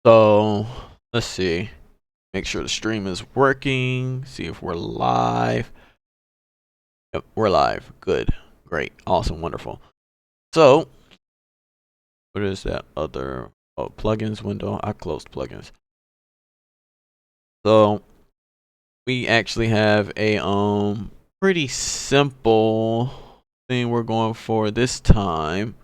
So let's see. Make sure the stream is working. See if we're live. Yep, we're live. Good. Great. Awesome. Wonderful. So, what is that other plugins window? I closed plugins. So we actually have a pretty simple thing we're going for this time.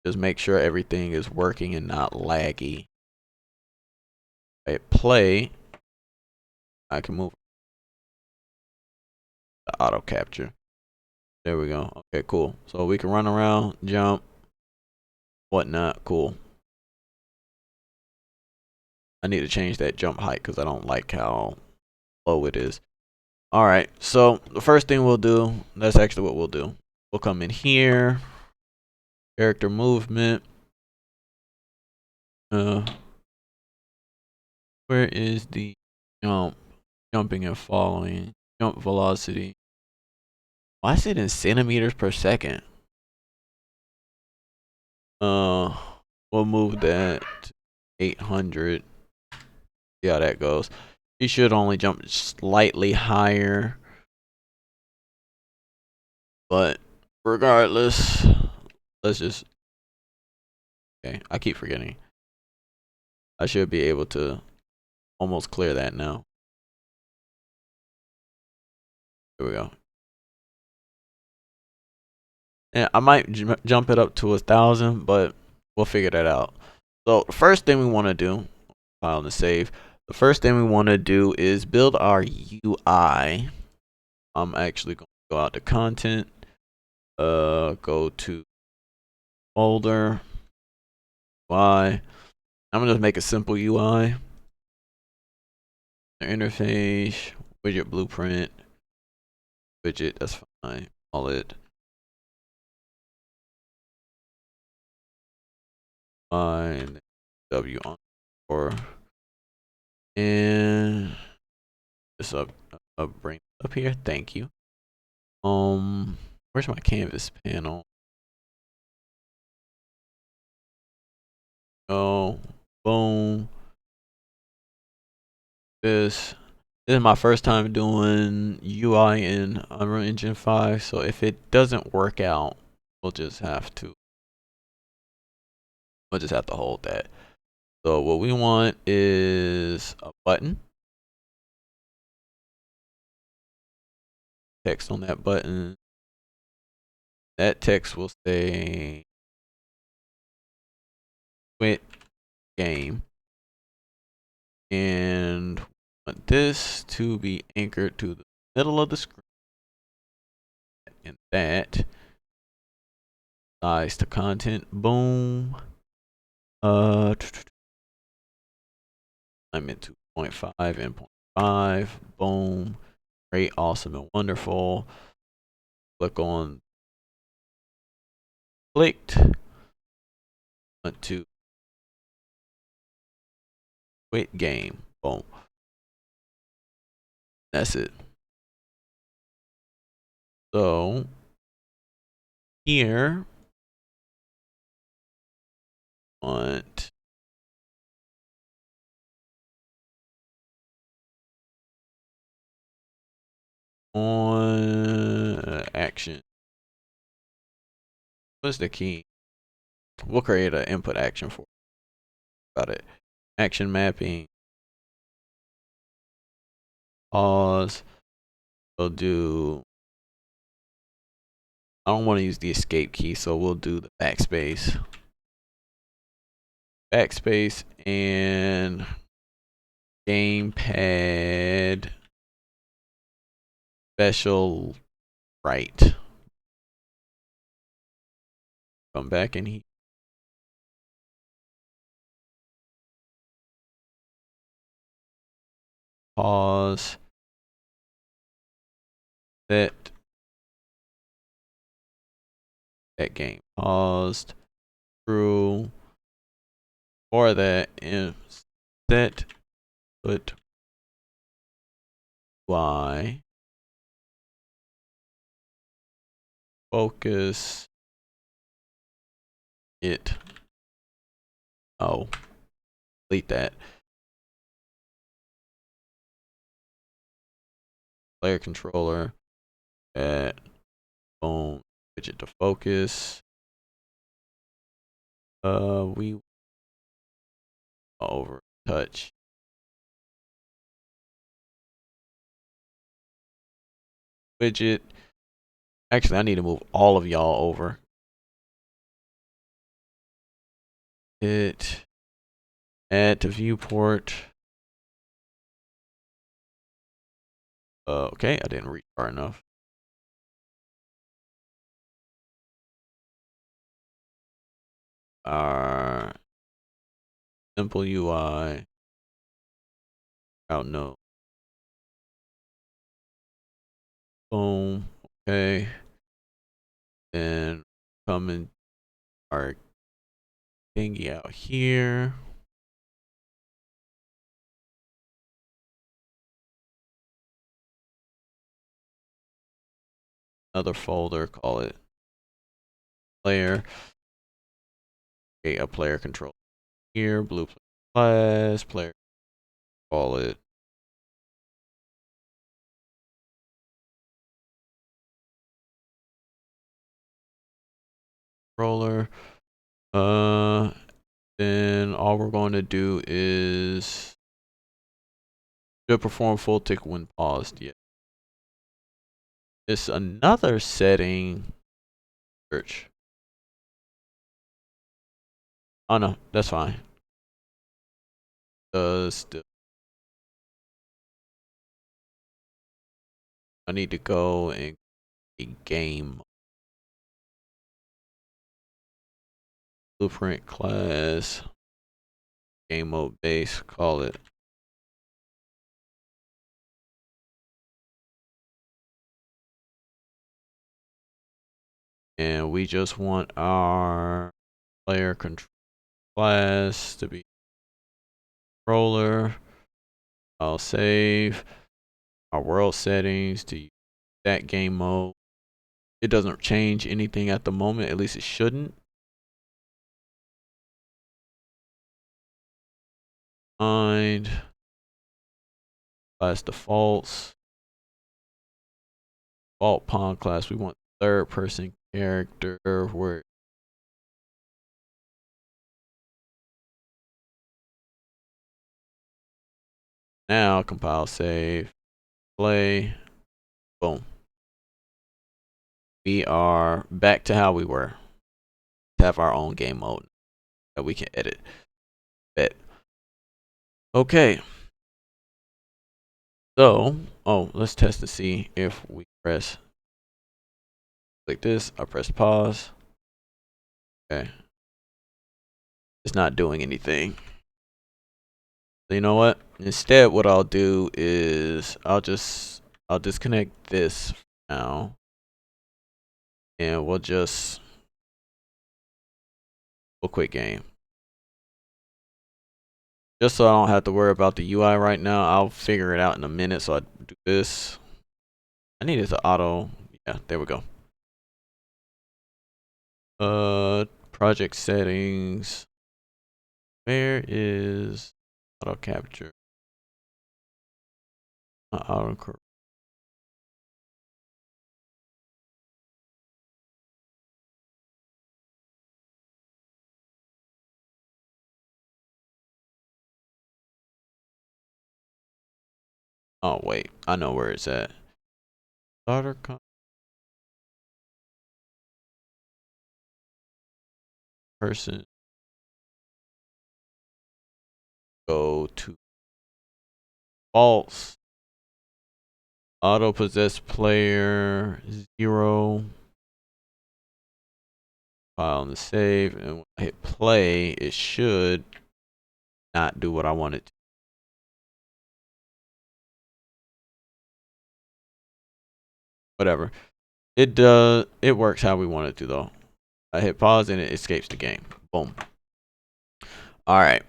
Just make sure everything is working and not laggy. Hit play. I can move the auto capture. There we go. Okay, cool. So we can run around, jump, whatnot. Cool. I need to change that jump height because I don't like how low it is. Alright, so the first thing we'll do, that's actually what we'll do. We'll come in here, character movement. Where is the jump? Jumping and falling. Jump velocity. Why is it in centimeters per second? We'll move that to 800. See how that goes. You should only jump slightly higher. But regardless, let's just... Okay, I keep forgetting. I should be able to almost clear that now. Here we go. And I might jump it up to 1,000, but we'll figure that out. So the first thing we want to do, file and save. The first thing we want to do is build our UI. I'm actually going to go out to content, go to folder, UI. I'm gonna just make a simple UI. Interface, widget blueprint, widget, that's fine. Call it fine W on or and this bring up here. Thank you. Where's my canvas panel? Oh, boom. This is my first time doing UI in Unreal Engine 5, so if it doesn't work out, we'll just have to hold that. So what we want is a button. Text on that button. That text will say quit game. And want this to be anchored to the middle of the screen. And that size to content. Boom. I'm in 2.5 and 0.5. Boom. Great, awesome, and wonderful. Click on clicked. Want to quit game. Boom. That's it. So here want on action. What's the key? We'll create an input action for about it. Action mapping. Pause. We'll do. I don't want to use the escape key, so we'll do the backspace. Backspace and gamepad special right. Come back in here. Pause. Set. That game paused. True. For that, and set put Y. Focus it. Oh, delete that. Player controller. Boom. Widget to focus. We over touch. Widget. Actually, I need to move all of y'all over. Hit. Add to viewport. Okay, I didn't reach far enough. Our simple UI. Out no. Boom. Okay. Then coming our thingy out here. Another folder, call it player. Create a player control here. Blue class player. Call it controller. Then all we're going to do is should perform full tick when paused. Yeah. It's another setting. Search. Oh no, that's fine. Still. I need to go and game blueprint class game mode base, call it and we just want our player control class to be controller. I'll save our world settings to use that game mode. It doesn't change anything at the moment, at least it shouldn't. Find class defaults. Default pawn class, we want third person character where now compile, save, play, boom. We are back to how we were. Have our own game mode that we can edit. Bet. Okay. So, let's test to see if we press like this. I press pause. Okay. It's not doing anything. So you know what? Instead, what I'll do is I'll disconnect this now, and we'll quit game. Just so I don't have to worry about the UI right now. I'll figure it out in a minute. So I do this. I need it to auto. Yeah, there we go. Project settings. Where is auto capture? Auto. Oh wait, I know where it's at. Starter person. Go to false. Auto possessed player 0. File and save, and when I hit play, it should not do what I want it to. Whatever. It does. It works how we want it to though. I hit pause and it escapes the game. Boom. All right.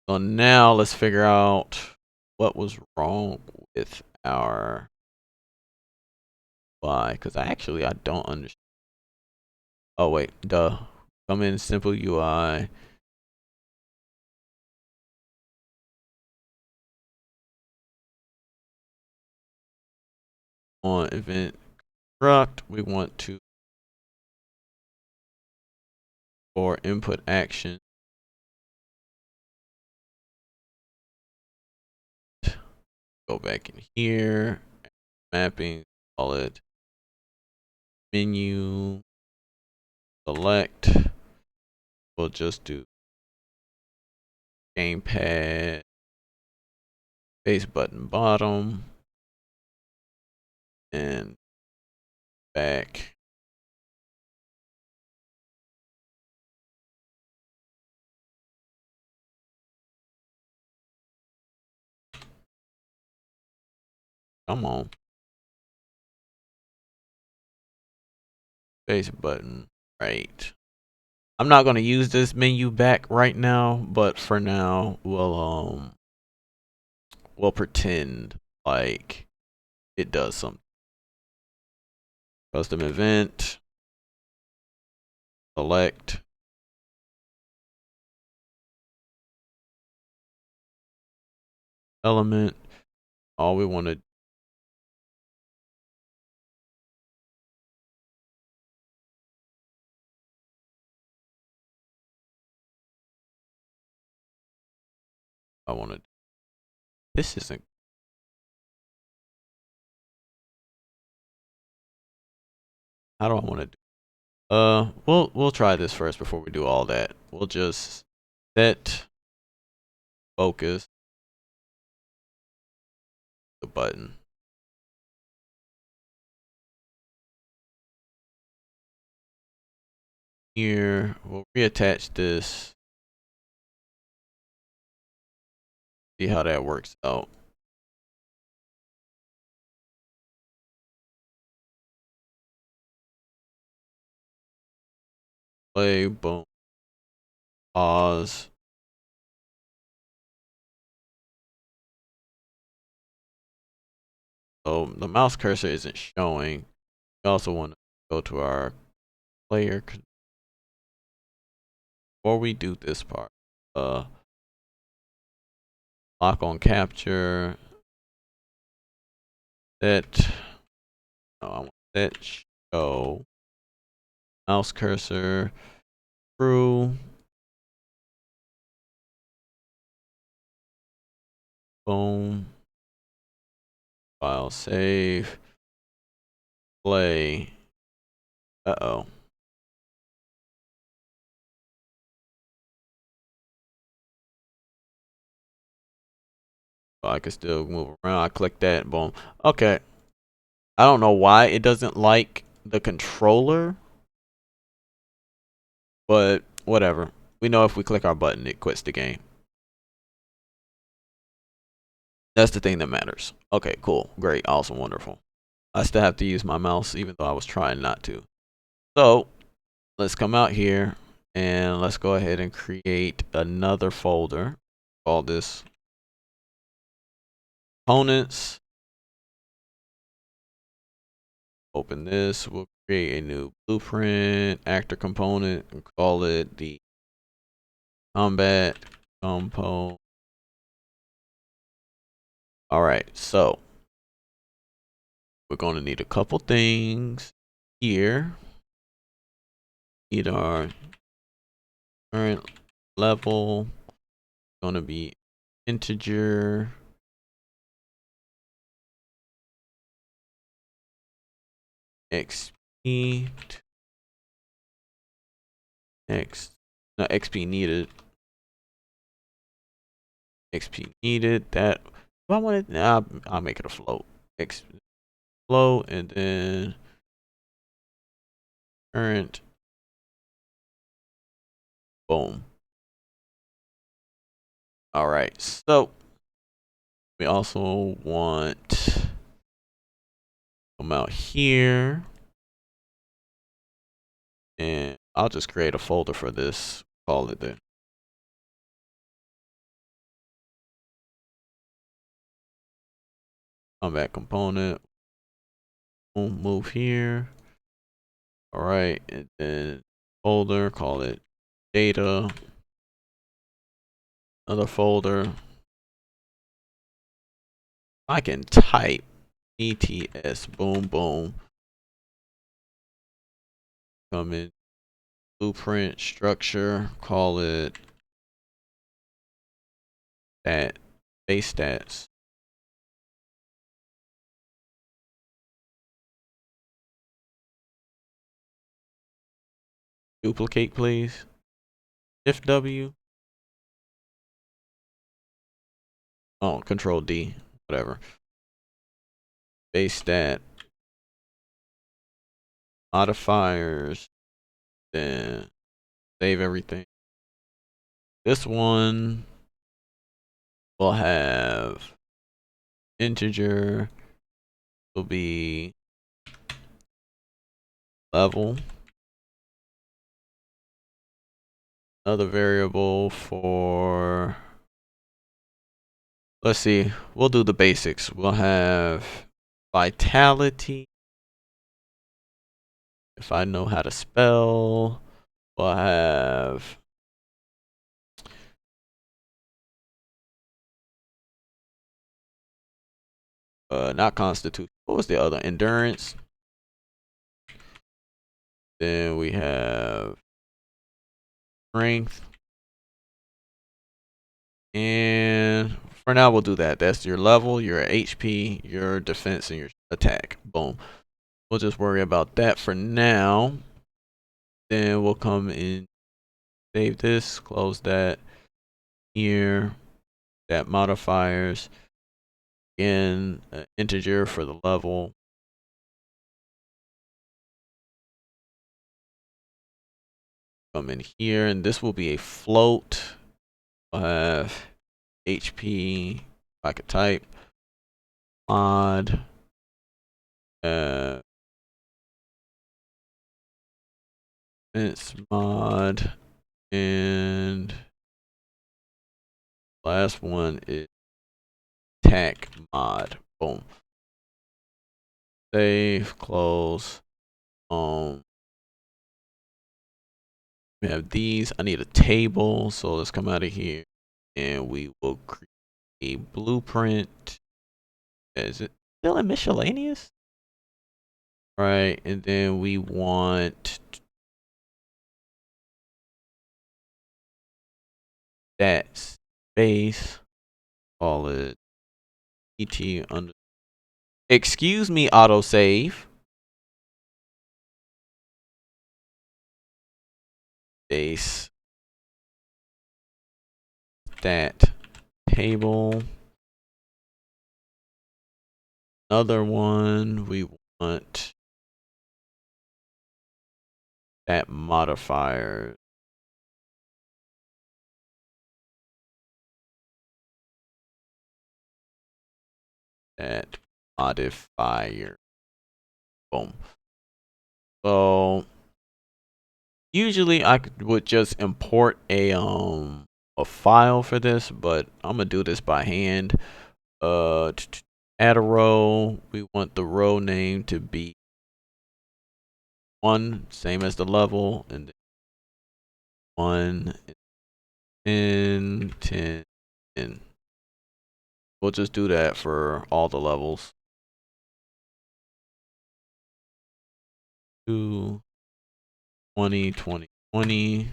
So now let's figure out what was wrong with our UI, because I don't understand. Oh wait, duh. come in simple UI. On event construct, we want to for input action. Go back in here, mapping, call it menu, select. We'll just do gamepad, base button bottom, and back. Come on. Base button, right. I'm not gonna use this menu back right now, but for now we'll pretend like it does something. Custom event, select, element. All we want to I want to. This isn't. How do I want to do? We'll try this first before we do all that. We'll just set focus the button. Here, we'll reattach this. See how that works out. Play, boom, pause. So the mouse cursor isn't showing. We also want to go to our player. Before we do this part, lock on capture. Set. No, I want set show. Mouse cursor. True. Boom. File save. Play. Uh-oh. Oh, I can still move around. I click that. Boom. Okay. I don't know why it doesn't like the controller, but whatever. We know if we click our button, it quits the game. That's the thing that matters. Okay, cool. Great. Awesome. Wonderful. I still have to use my mouse even though I was trying not to. So let's come out here and let's go ahead and create another folder. Call this components. Open this. We'll create a new blueprint actor component and call it the combat compo. All right, so we're going to need a couple things here. Need our current level. Going to be integer. XP. Next. No, XP needed. XP needed. That. Do I want it? Nah, I'll make it a float. X float and then current. Boom. All right. So we also want come out here, and I'll just create a folder for this. Call it there. Combat component. Boom. Move here. All right, and then folder, call it data. Another folder. I can type ETS, boom, boom. Come in blueprint structure, call it that base stats. Duplicate, please. Shift W. Oh, Control D, whatever. Base stat. Modifiers. Then save everything. This one will have integer. Will be level. Another variable for, let's see, we'll do the basics. We'll have vitality. If I know how to spell, we'll have not constitution. What was the other? Endurance. Then we have strength. And for now, we'll do that. That's your level, your HP, your defense, and your attack. Boom. We'll just worry about that for now. Then we'll come in, save this, close that. Here, that modifiers. Again, integer for the level. Come in here, and this will be a float. We'll have HP. I could type mod. Defense mod, and last one is attack mod. Boom. Save, close. We have these. I need a table, so let's come out of here and we will create a blueprint. Is it still in miscellaneous? Right, and then we want that space. Call it ET under. Excuse me, autosave. Base that table. Another one, we want that modifier. That modifier. Boom. So usually I would just import a file for this, but I'm gonna do this by hand. Add a row. We want the row name to be 1, same as the level, and then 1, 10, 10, 10. We'll just do that for all the levels. 2, 20, 20, 20.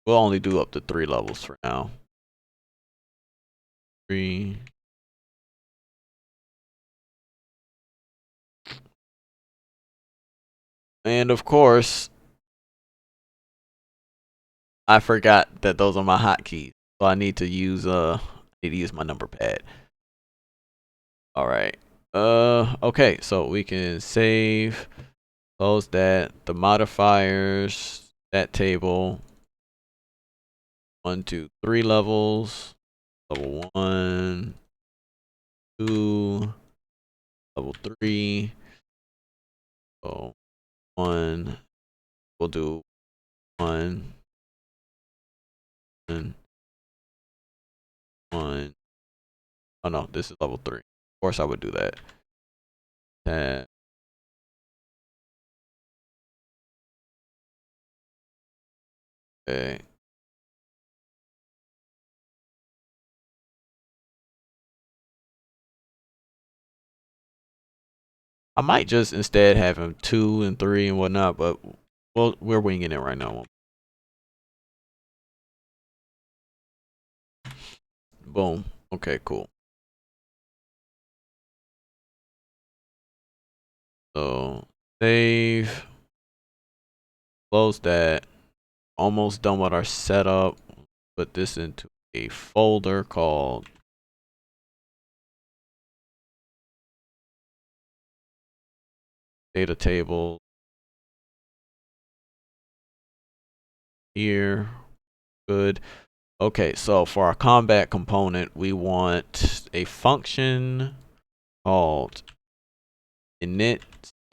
We'll only do up to 3 levels for now. 3. And of course, I forgot that those are my hotkeys. So I need to use my number pad. All right. Okay, so we can save, close that, the modifiers, that table. 1, 2, 3 levels. Level 1, 2, level 3. So 1. We'll do 1, 1, 1. Oh no, this is level 3. Of course I would do that. Okay. I might just instead have him 2 and 3 and whatnot, but we're winging it right now. Boom. Okay, cool. So save, close that. Almost done with our setup. Put this into a folder called data table here. Good. Okay, so for our combat component, we want a function called init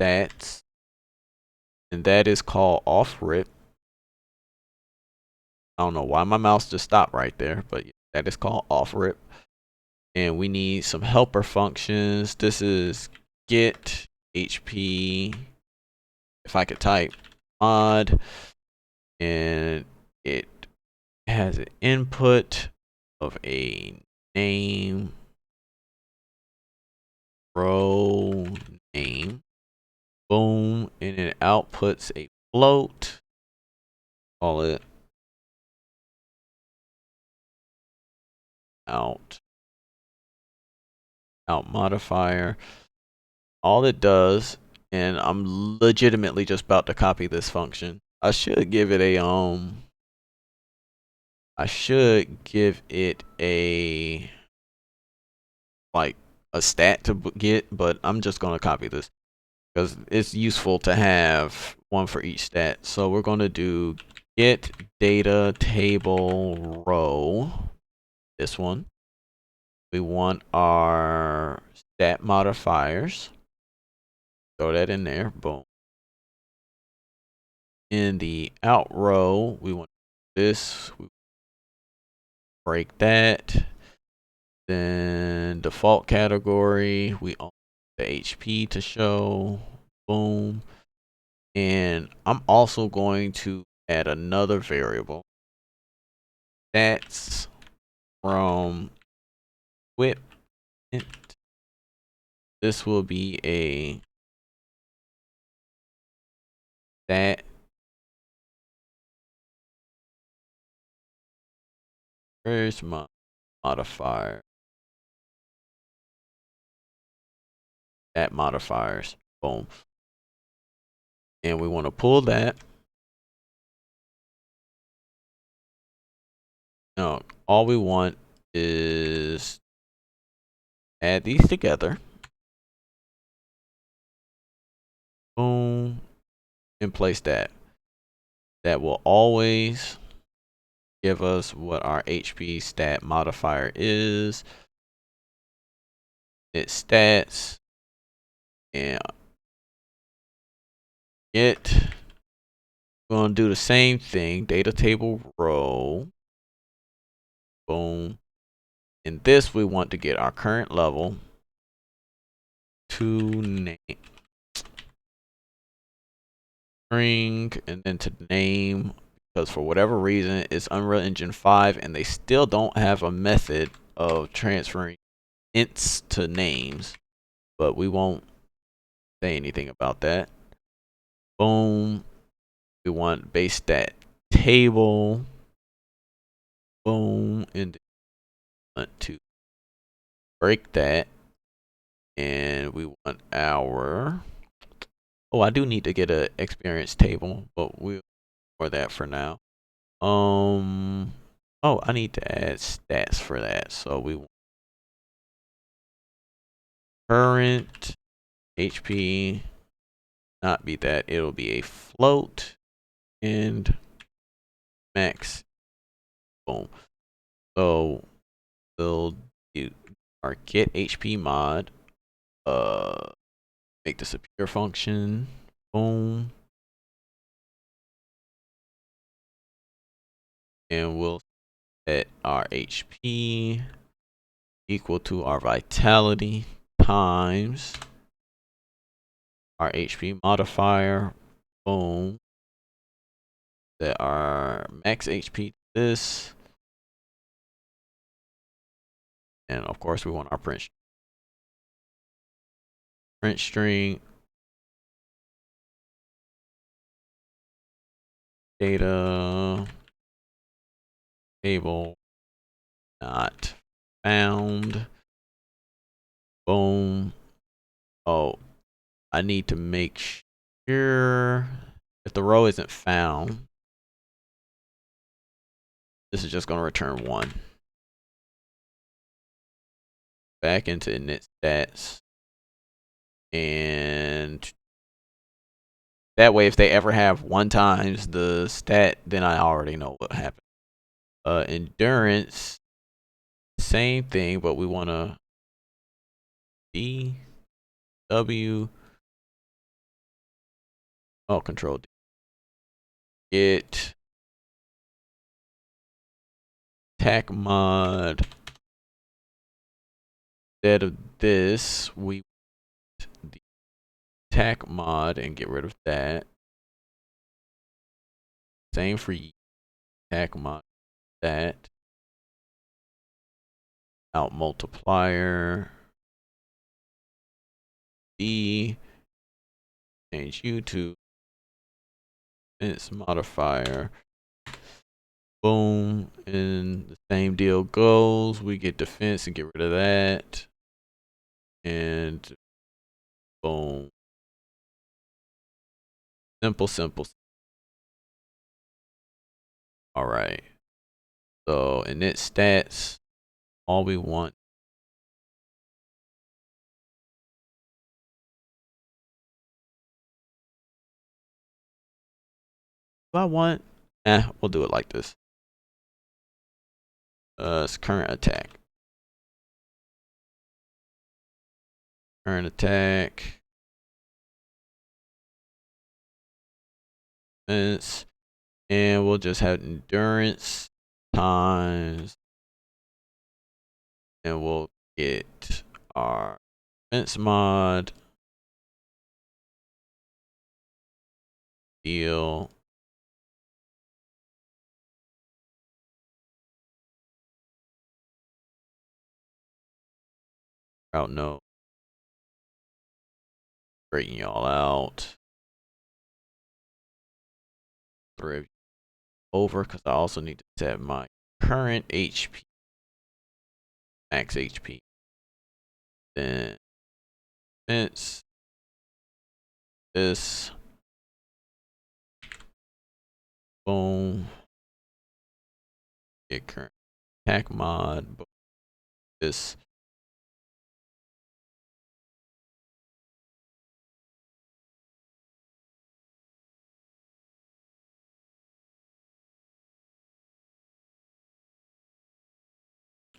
stats, and that is called off rip. I don't know why my mouse just stopped right there, but that is called off rip. And we need some helper functions. This is get HP, if I could type, mod, and it has an input of a name, row name, boom, and it outputs a float. Call it out modifier. All it does, and I'm legitimately just about to copy this function. I should give it a like a stat to get, but I'm just gonna copy this because it's useful to have one for each stat. So we're gonna do get data table row. This one. We want our stat modifiers. Throw that in there. Boom. In the out row, we want this. We break that. Then default category, we want the HP to show. Boom. And I'm also going to add another variable. Stats from equipment. This will be a stat. Where's my modifier? Stat modifiers. Boom. And we want to pull that. Now, all we want is add these together. Boom. And place that. That will always give us what our HP stat modifier is. It's stats and get. We're gonna do the same thing. Data table row. Boom. In this, we want to get our current level to name string and then to name, because for whatever reason it's Unreal Engine 5 and they still don't have a method of transferring ints to names, but we won't say anything about that. Boom. We want base stat table. Boom. And want to break that. And we want our, oh, I do need to get an experience table, but we'll ignore that for now. Oh, I need to add stats for that. So we want current HP, not be that, it'll be a float and max. Boom. So we'll do our get HP mod. Make this a pure function. Boom. And we'll set our HP equal to our vitality times our HP modifier. Boom. Set our max HP to this. And of course we want our print string data table not found. Boom. Oh, I need to make sure if the row isn't found, this is just going to return 1. Back into init stats. And that way, if they ever have 1 times the stat, then I already know what happened. Endurance, same thing, but we want to D, W, control D. Get attack mod. Instead of this, we want the attack mod and get rid of that. Same for attack mod. That out multiplier. B. Change U to its modifier. Boom, and the same deal goes. We get defense and get rid of that. And boom. Simple. All right. So init stats, all we want. Do I want? We'll do it like this. It's current attack. Current attack. And we'll just have endurance times. And we'll get our defense mod. Deal. Route node. Straighten y'all out. Thread over because I also need to set my current HP, max HP. Then defense. This. Boom. Get current attack mod. This.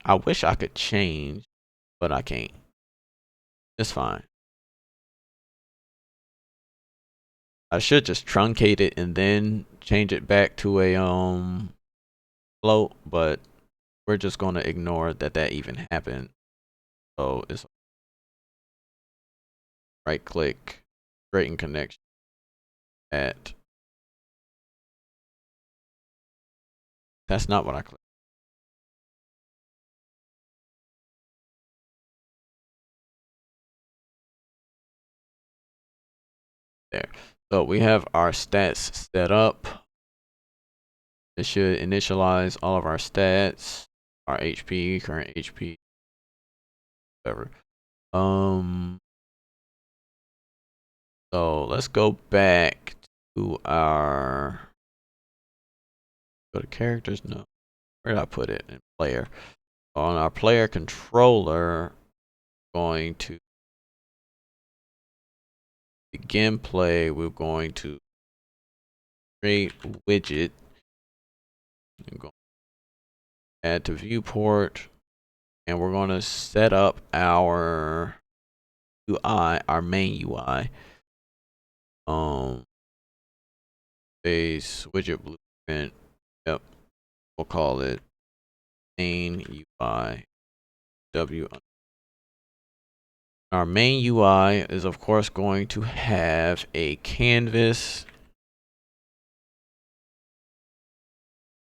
I wish I could change, but I can't. It's fine. I should just truncate it and then change it back to a float, but we're just going to ignore that even happened. So it's right click, straighten connection at. That's not what I clicked. There. So we have our stats set up. It should initialize all of our stats, our HP, current HP, whatever. So let's go back to our, go to characters. No, where did I put it? In player. On our player controller, going to begin play. We're going to create widget. I'm going to add to viewport, and we're going to set up our UI, our main UI. Base widget blueprint. Yep, we'll call it main UI W. Our main UI is of course going to have a canvas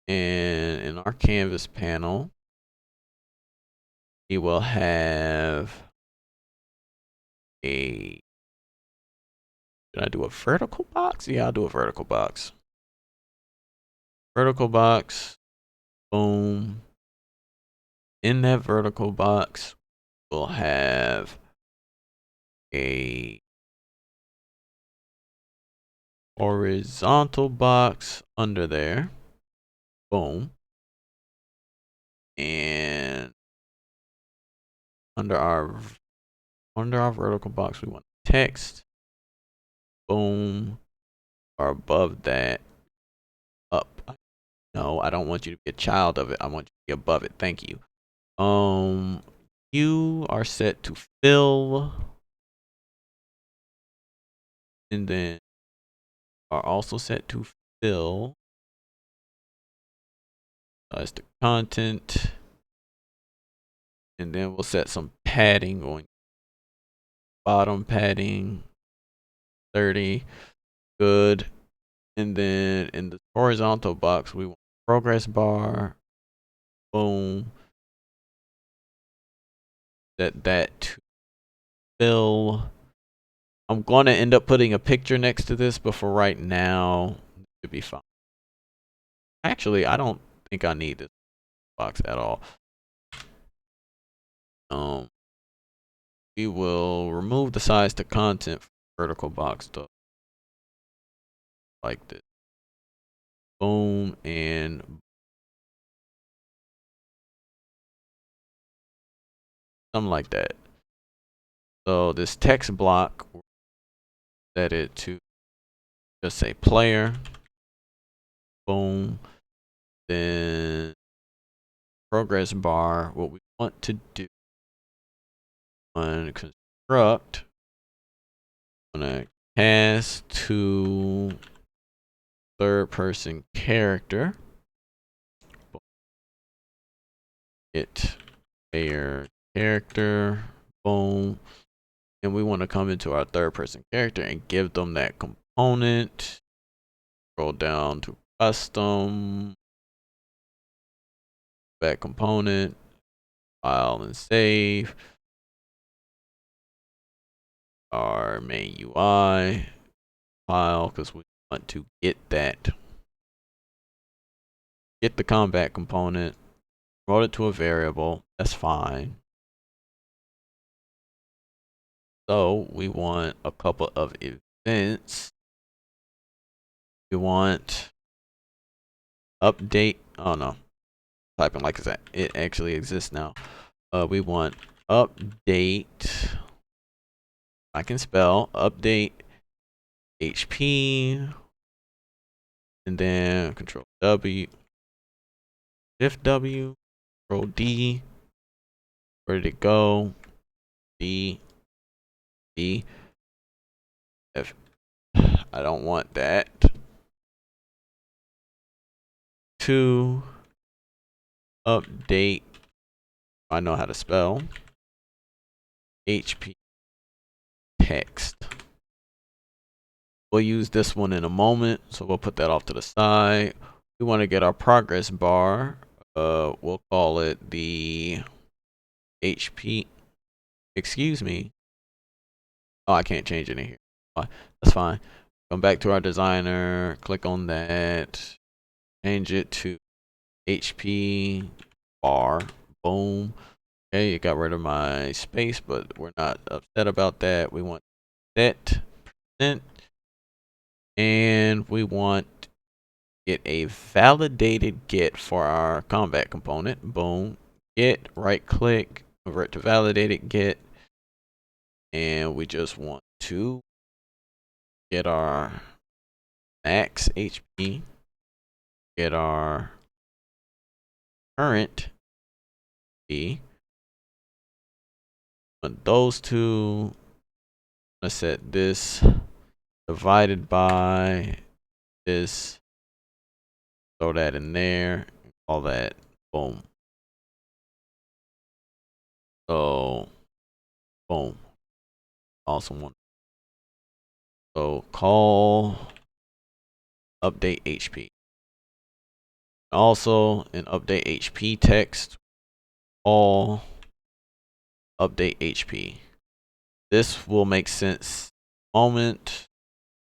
And in our canvas panel, we will have a, should I do a vertical box? Yeah, I'll do a vertical box. Vertical box, boom. In that vertical box, we'll have a horizontal box under there, boom. And under our vertical box, we want text, boom. Or above that, up. No, I don't want you to be a child of it. I want you to be above it. Thank you. You are set to fill, and then are also set to fill as the content, and then we'll set some padding going. Bottom padding 30, good. And then in the horizontal box, we want progress bar, boom. Set that to fill. I'm going to end up putting a picture next to this, but for right now, it should be fine. Actually, I don't think I need this box at all. We will remove the size to content from vertical box though, like this. Boom, and something like that. So this text block, set it to just say player. Boom. Then progress bar, what we want to do on construct, I'm gonna cast to third person character. It player character, boom. And we want to come into our third person character and give them that component. Scroll down to custom, back component, file and save. Our main UI file, because we want to get that. Get the combat component, promote it to a variable, that's fine. So we want a couple of events. We want update, oh no, typing like that. It actually exists now. We want update, I can spell, update HP, and then control W, shift W, control D, where did it go? D, D, F. I don't want that. 2, update, I know how to spell, HP text. We'll use this one in a moment, so we'll put that off to the side. We want to get our progress bar. We'll call it the HP. Excuse me. Oh, I can't change it in here. That's fine. Come back to our designer. Click on that. Change it to HP bar. Boom. Okay, it got rid of my space, but we're not upset about that. We want set percent, and we want get a validated get for our combat component. Boom. Get, right click, convert to validated get, and we just want to get our max HP, get our current B. On those two, let's set this divided by this, throw that in there, all that, boom. So, boom. Awesome one. So call update HP. Also, in update HP text, all update HP. This will make sense moment,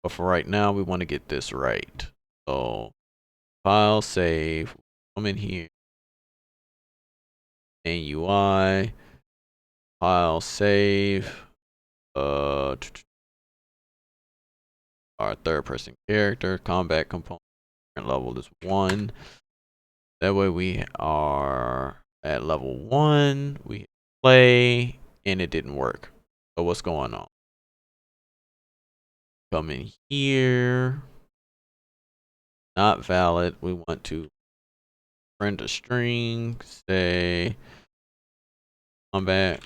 but for right now, we want to get this right. So, file, save, come in here, and UI, file, save, our third person character, combat component level is 1. That way we are at level 1, we play, and it didn't work. So what's going on? Come in here, not valid. We want to print a string, say combat,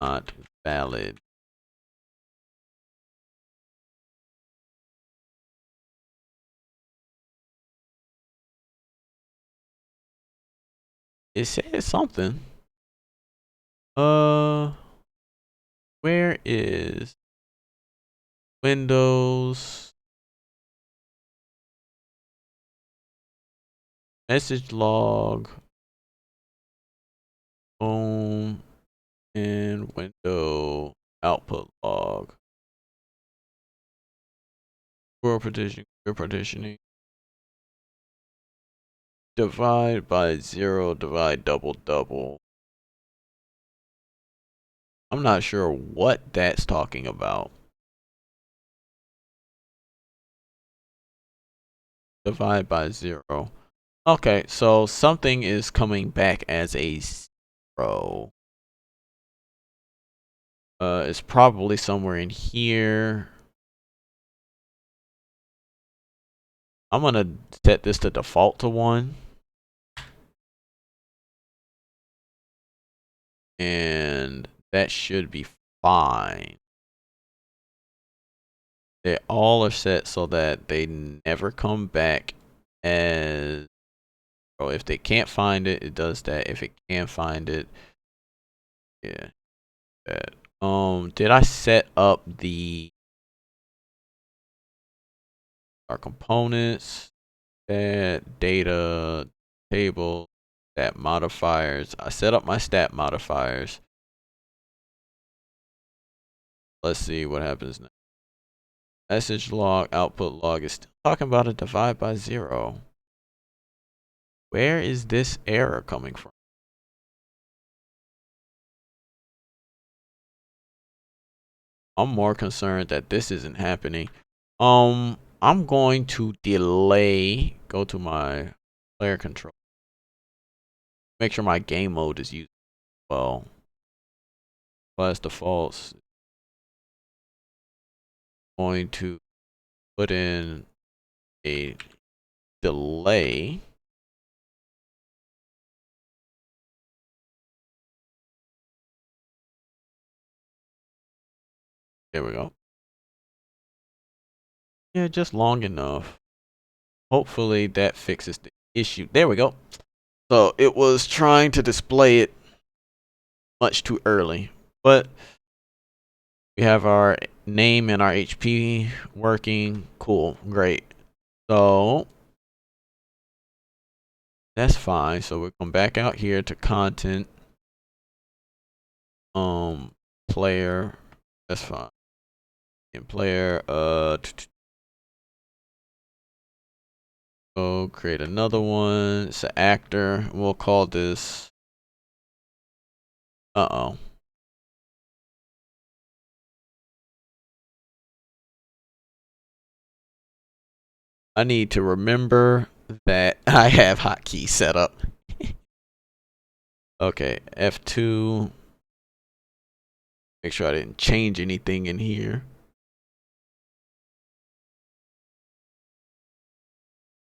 not valid. It said something. Where is Windows message log, home, and window output log? World partitioning. Divide by 0, divide double double. I'm not sure what that's talking about. Divide by 0. Okay, so something is coming back as a 0. It's probably somewhere in here. I'm gonna set this to default to 1. And that should be fine. They all are set so that they never come back as, or if they can't find it, it does that. If it can find it, yeah, that. Did I set up our components, that data table, stat modifiers? I set up my stat modifiers. Let's see what happens now. Message log, output log is still talking about a divide by 0. Where is this error coming from? I'm more concerned that this isn't happening. I'm going to delay, go to my player control. Make sure my game mode is used well. Class defaults. Going to put in a delay. There we go. Yeah, just long enough. Hopefully that fixes the issue. There we go. So it was trying to display it much too early, but we have our name and our HP working. Cool, great. So that's fine. So we'll come back out here to content. Player. That's fine. And player. Go create another one. It's an actor. We'll call this. Uh-oh. I need to remember that I have hotkeys set up. Okay, F2. Make sure I didn't change anything in here.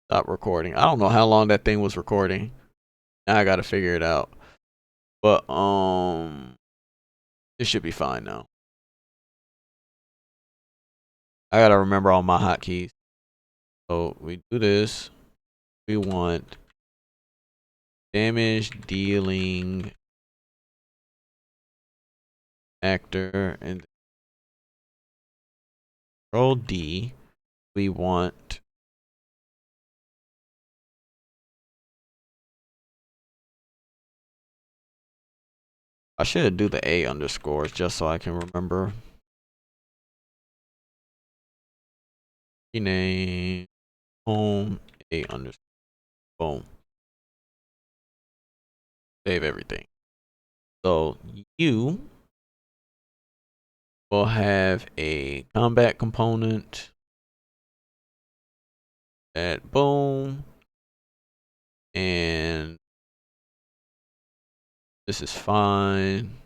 Stop recording. I don't know how long that thing was recording. Now I gotta figure it out. But it should be fine now. I gotta remember all my hotkeys. So we do this. We want damage dealing actor and Control D. We want I should do the A underscores just so I can remember. Rename home A underscore. Boom. Save everything. So you will have a combat component. That boom. And this is fine.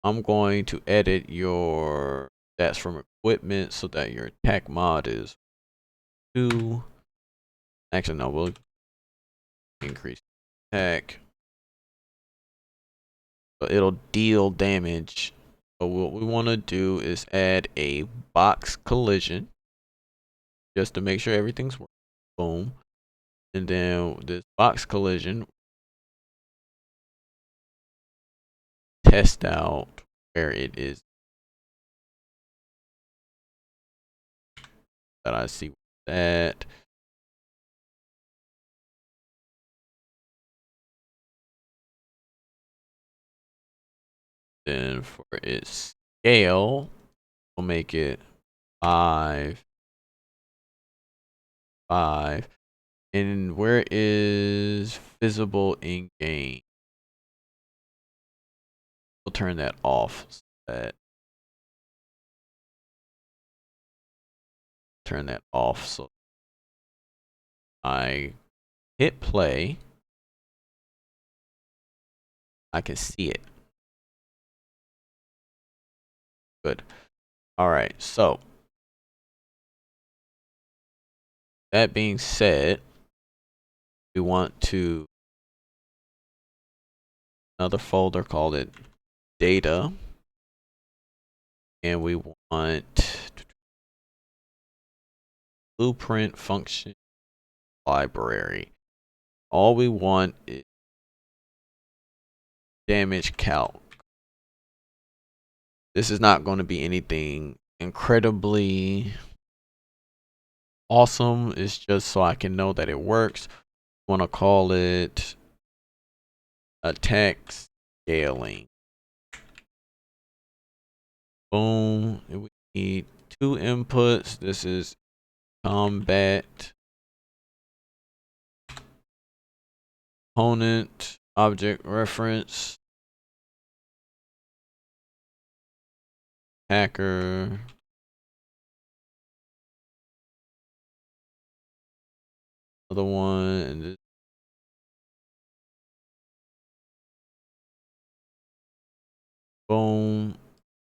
I'm going to edit your stats from equipment so that your attack mod is 2. Actually, no, we'll increase attack. So it'll deal damage. So what we want to do is add a box collision just to make sure everything's working. Boom. And then this box collision, test out where it is that I see that. Then for its scale, we'll make it 5, 5. And where is visible in game? We'll turn that off. So that turn that off so I hit play. I can see it. Good. All right. So that being said, we want to another folder, called it data, and we want blueprint function library. All we want is damage calc. This is not going to be anything incredibly awesome. It's just so I can know that it works. I want to call it attack scaling. Boom. We need 2 inputs. This is combat component object reference hacker other one, and this boom.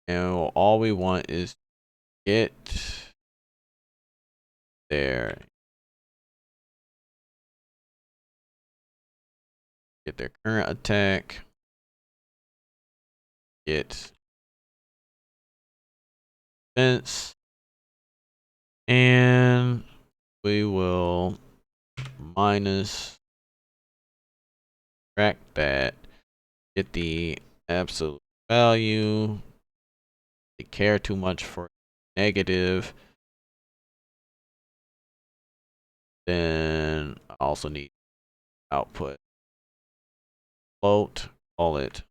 And all we want is get their current attack, get defense, and we will minus track that, get the absolute value. They care too much for negative. Then I also need output float, call it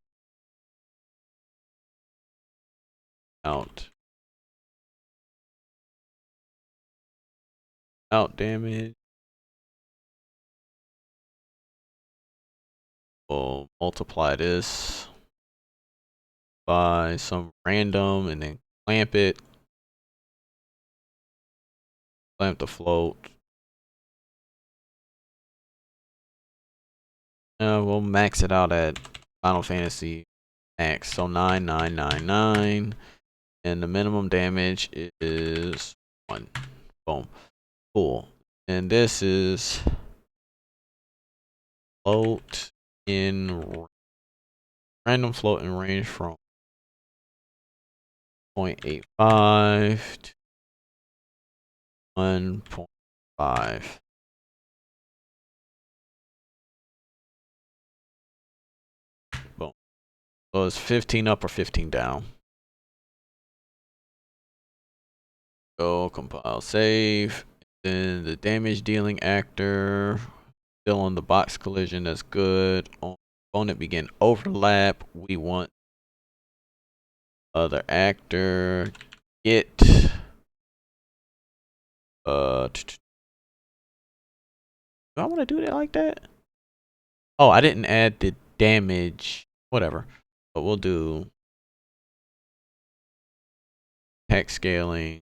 out damage. We'll multiply this by some random and then clamp it. Clamp the float. We'll max it out at Final Fantasy max. So 9999. And the minimum damage is 1. Boom. Cool. And this is float in random float in range from 0.85 to 1.5. Boom. So it's 15 up or 15 down. Go compile save. Then the damage dealing actor still on the box collision. That's good. On component begin overlap. We want other actor get do I want to do that like that? Oh, I didn't add the damage. Whatever. But we'll do text scaling.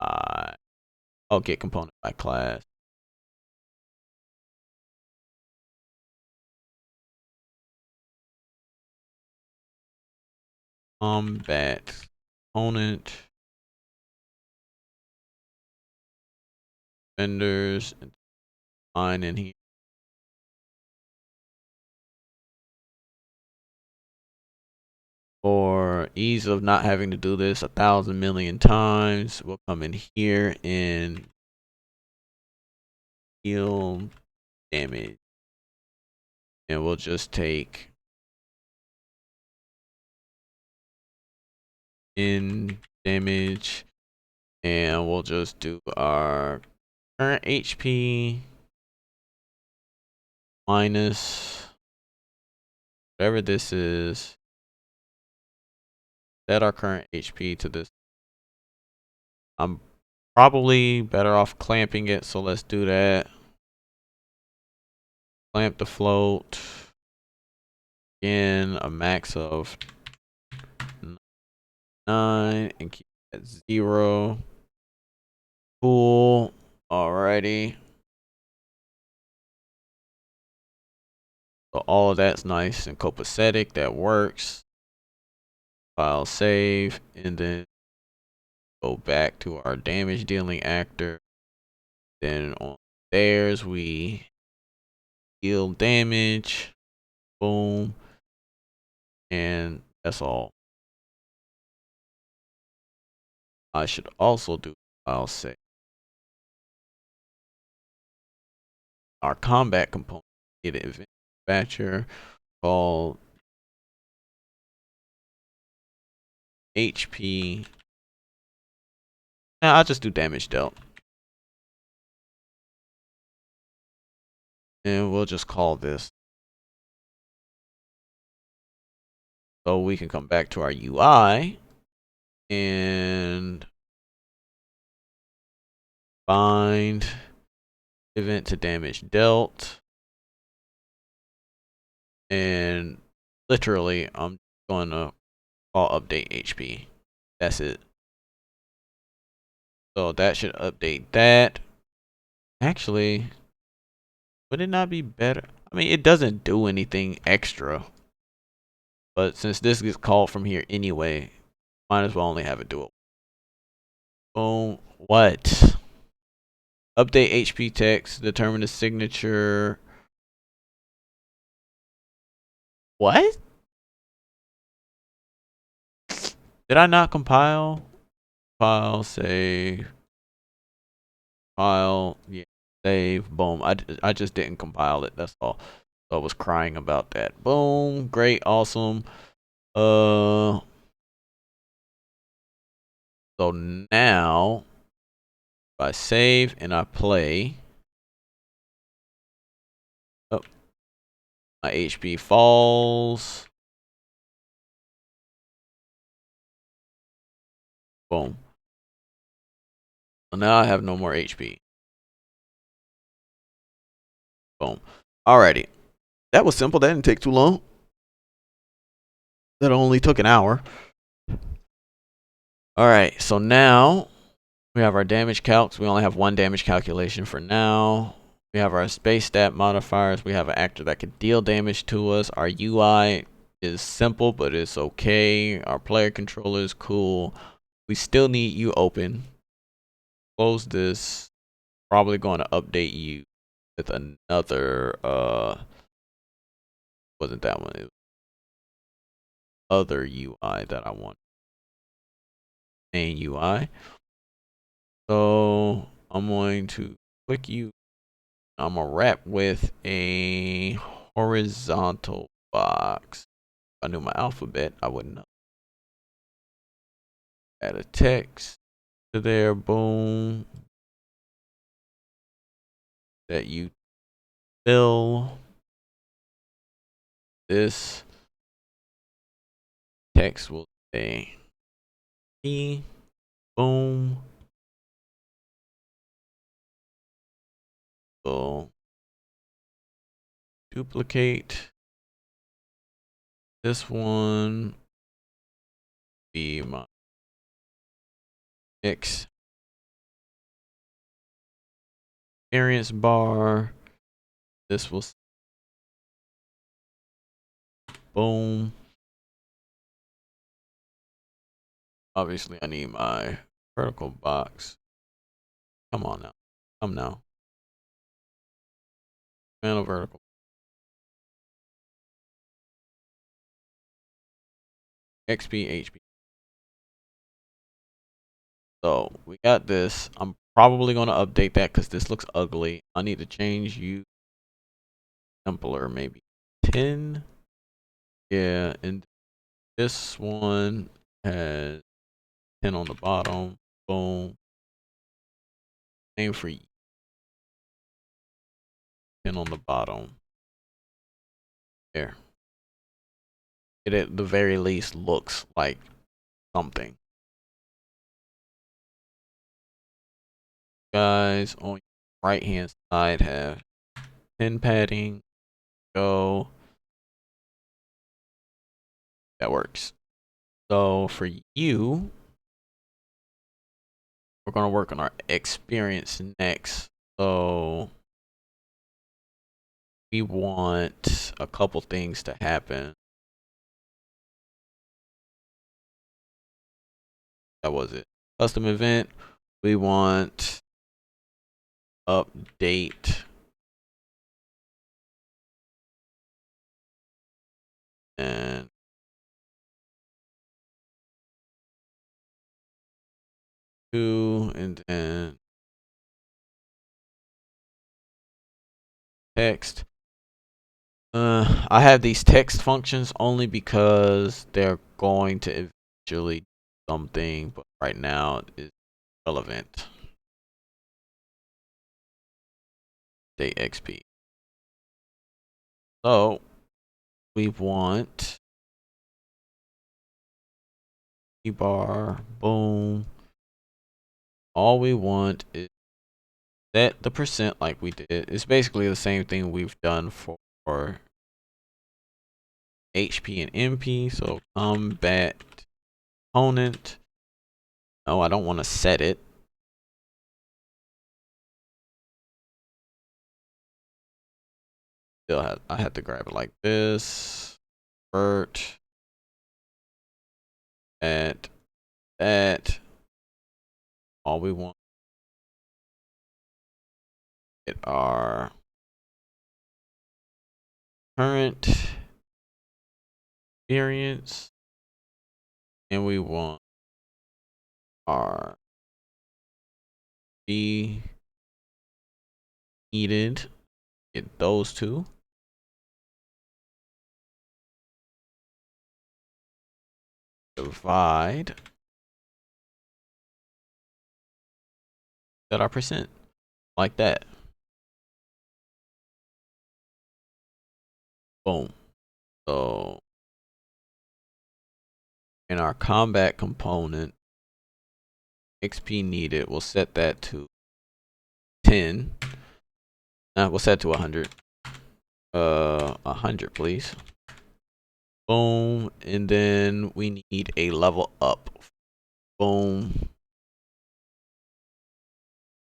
I'll get component by class. Combat component vendors and line in here. For ease of not having to do this 1,000 million times, we'll come in here and heal damage. And we'll just take in damage and we'll just do our current HP minus whatever this is. Set our current HP to this. I'm probably better off clamping it, so let's do that. Clamp the float. Again, a max of 9 and keep it at 0. Cool. Alrighty. So all of that's nice and copacetic. That works. File save and then go back to our damage dealing actor. Then on theirs we deal damage. Boom. And that's all. I should also do file save. Our combat component, get an event dispatcher called HP. Now I'll just do damage dealt. And we'll just call this. So we can come back to our UI and find event to damage dealt. And literally, I'm going to call update HP. That's it. So that should update that. Actually, would it not be better? I mean, it doesn't do anything extra. But since this gets called from here anyway, might as well only have it do it. Boom. What? Update HP text, determine the signature. What? Did I not compile? File, save. File, yeah, save, boom. I just didn't compile it, that's all. So I was crying about that. Boom, great, awesome. So now, if I save and I play, oh, my HP falls. Boom. So now I have no more HP. Boom. Alrighty. That was simple. That didn't take too long. That only took an hour. Alright, so now we have our damage calcs. We only have one damage calculation for now. We have our space stat modifiers. We have an actor that can deal damage to us. Our UI is simple, but it's okay. Our player controller is cool. We still need you open. Close this. Probably going to update you with another wasn't that one, it was other UI that I want. Main UI. So I'm going to click you. I'm gonna wrap with a horizontal box. If I knew my alphabet, I wouldn't know. Add a text to there, boom. That you fill. this text will say P, boom. So duplicate this one, be my experience bar. This will boom. Obviously, I need my vertical box. Come on now. Come now. Panel vertical. XP, HP. So we got this. I'm probably going to update that because this looks ugly. I need to change you simpler, maybe 10. Yeah, and this one has 10 on the bottom. Boom. Same for 10 on the bottom. There. It at the very least looks like something. Guys on your right hand side have pen padding. Go. That works. So for you, we're going to work on our experience next. So we want a couple things to happen. That was it. Custom event. We want update and two, and then text. I have these text functions only because they're going to eventually do something, but right now it's relevant. Date XP. So we want bar, boom. All we want is set the percent like we did. It's basically the same thing we've done for HP and MP. So combat component. No, I don't want to set it. I had to grab it like this. Vert. At that. All we want is our current experience, and we want our be needed. Get those two. Divide. Set our percent like that. Boom. So in our combat component, XP needed, we'll set that to 10. We'll set to 100. 100, please. Boom. And then we need a level up. Boom.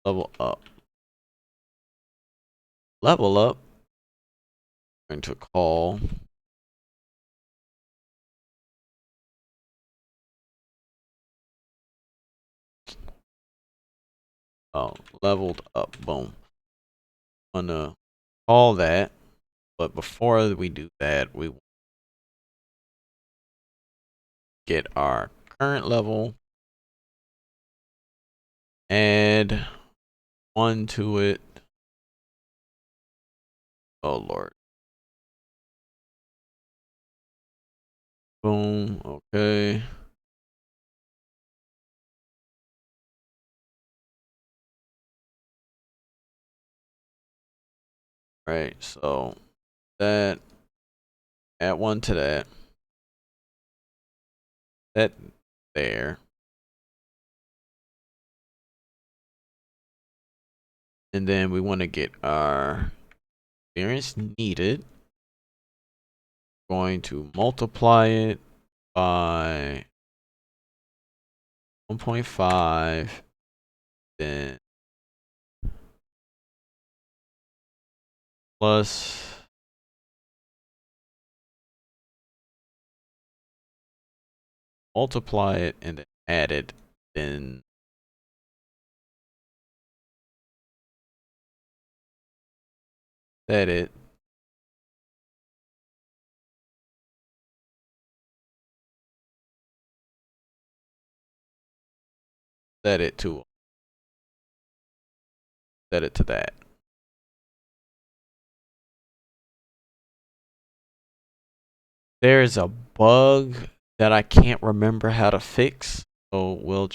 Level up. Level up. I'm going to call leveled up. Boom. I'm gonna call that, but before we do that, we get our current level, add 1 to it. Oh Lord. Boom. Okay. Right. So that Add one to that. That there. And then we want to get our experience needed. Going to multiply it by 1.5, then plus multiply it and then add it, then set it. Set it to that. There's a bug that I can't remember how to fix, so we'll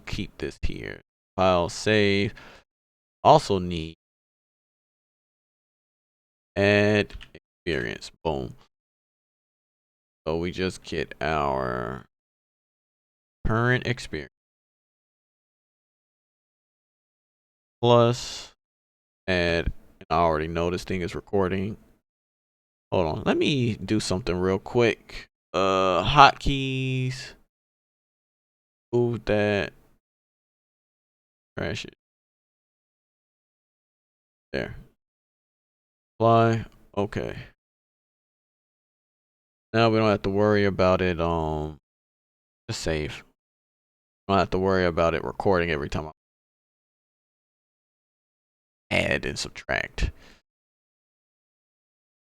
keep this here. File save. Also need add experience. Boom. So we just get our current experience plus add. And I already know this thing is recording. Hold on, let me do something real quick. Hotkeys. Move that. Crash it. There. Apply. Okay. Now we don't have to worry about it. Just save. Don't have to worry about it recording every time I add and subtract.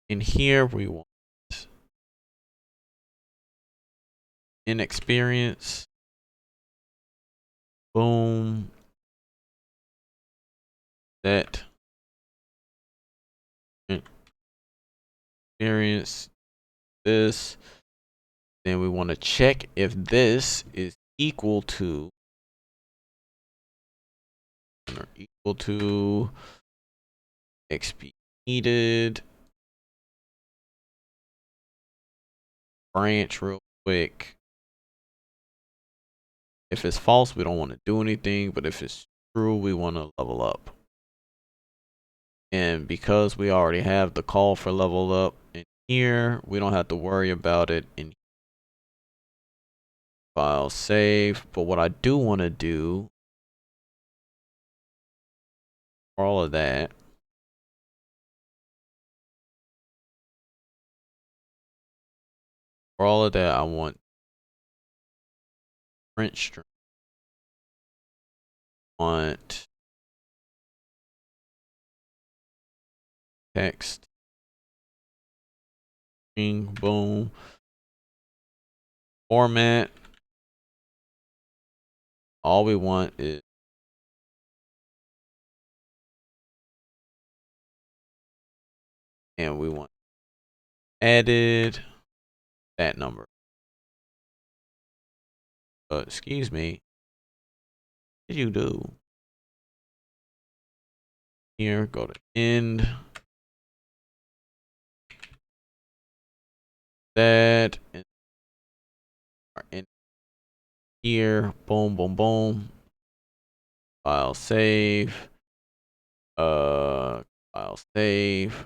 In here we want inexperience. Boom. That experience this. Then we want to check if this is equal to XP needed. Branch real quick. If it's false, we don't want to do anything, but if it's true, we want to level up. And because we already have the call for level up in here, we don't have to worry about it in file save. But what I do want to do for all of that, I want print string. Want text string. Boom. Format. All we want is and we want added that number. Excuse me. What did you do? Here, go to end. That and in here. Boom, boom, boom. File save. File save.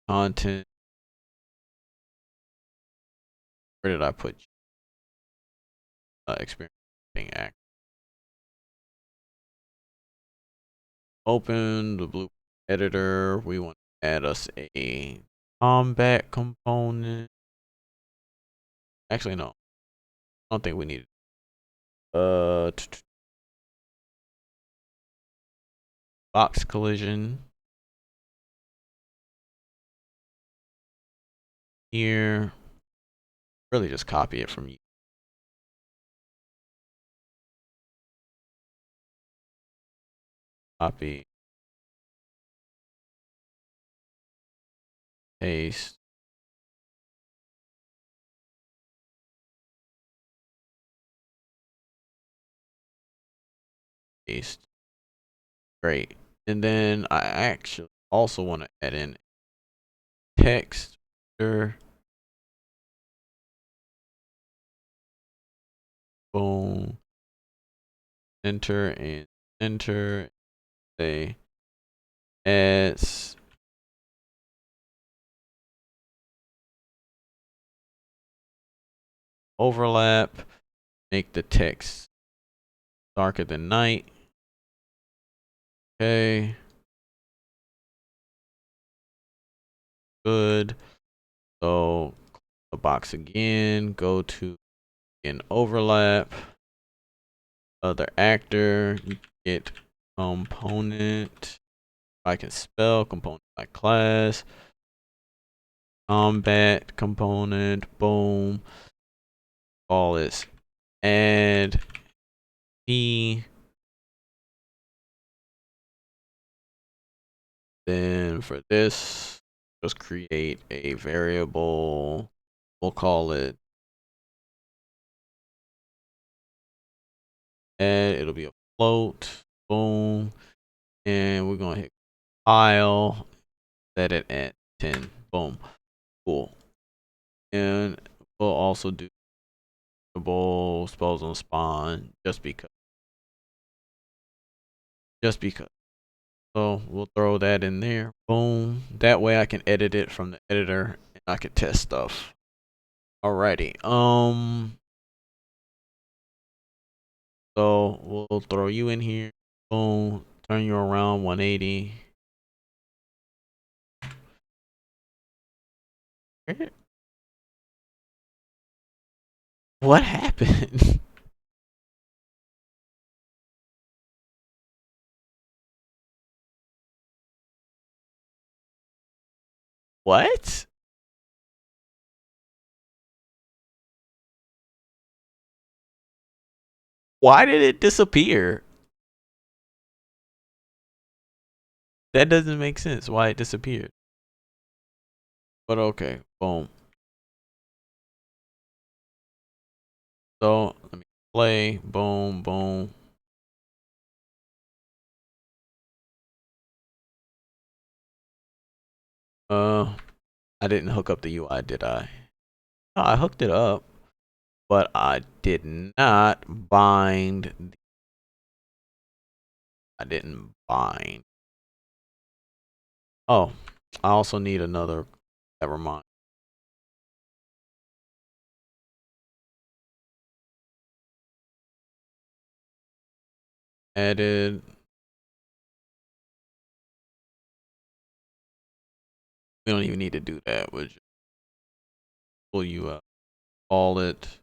Content. Where did I put experience act? Open the blue editor. We want to add us a combat component. Actually, no. I don't think we need it. Box collision. Here. Really just copy it from you. Copy. Paste. Paste. Great. And then I actually also want to add in text. Sure. Boom. Enter and enter. Say as overlap. Make the text darker than night. Okay. Good. So the box again. Go to an overlap. Other actor. You get component. I can spell component by class. Combat component. Boom. Call this add p. Then for this, just create a variable. We'll call it add. It'll be a float. Boom. And we're going to hit file. Set it at 10. Boom. Cool. And we'll also do spells on spawn just because. So we'll throw that in there. Boom. That way I can edit it from the editor and I can test stuff. Alrighty. So we'll throw you in here. Boom. Turn you around 180. What happened? What? Why did it disappear? That doesn't make sense why it disappeared. But okay, boom. So let me play. Boom, boom. I didn't hook up the UI, did I? No, I hooked it up, but I did not bind. I didn't bind. Oh, I also need another. Never mind. Added. We don't even need to do that. We'll just pull you up. Call it.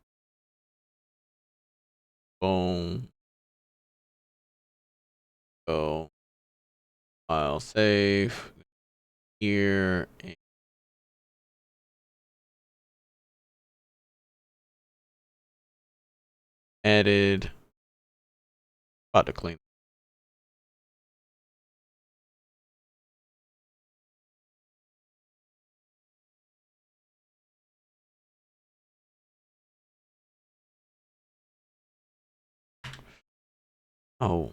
Boom. Go. File save. Here. Added. About to clean. Oh.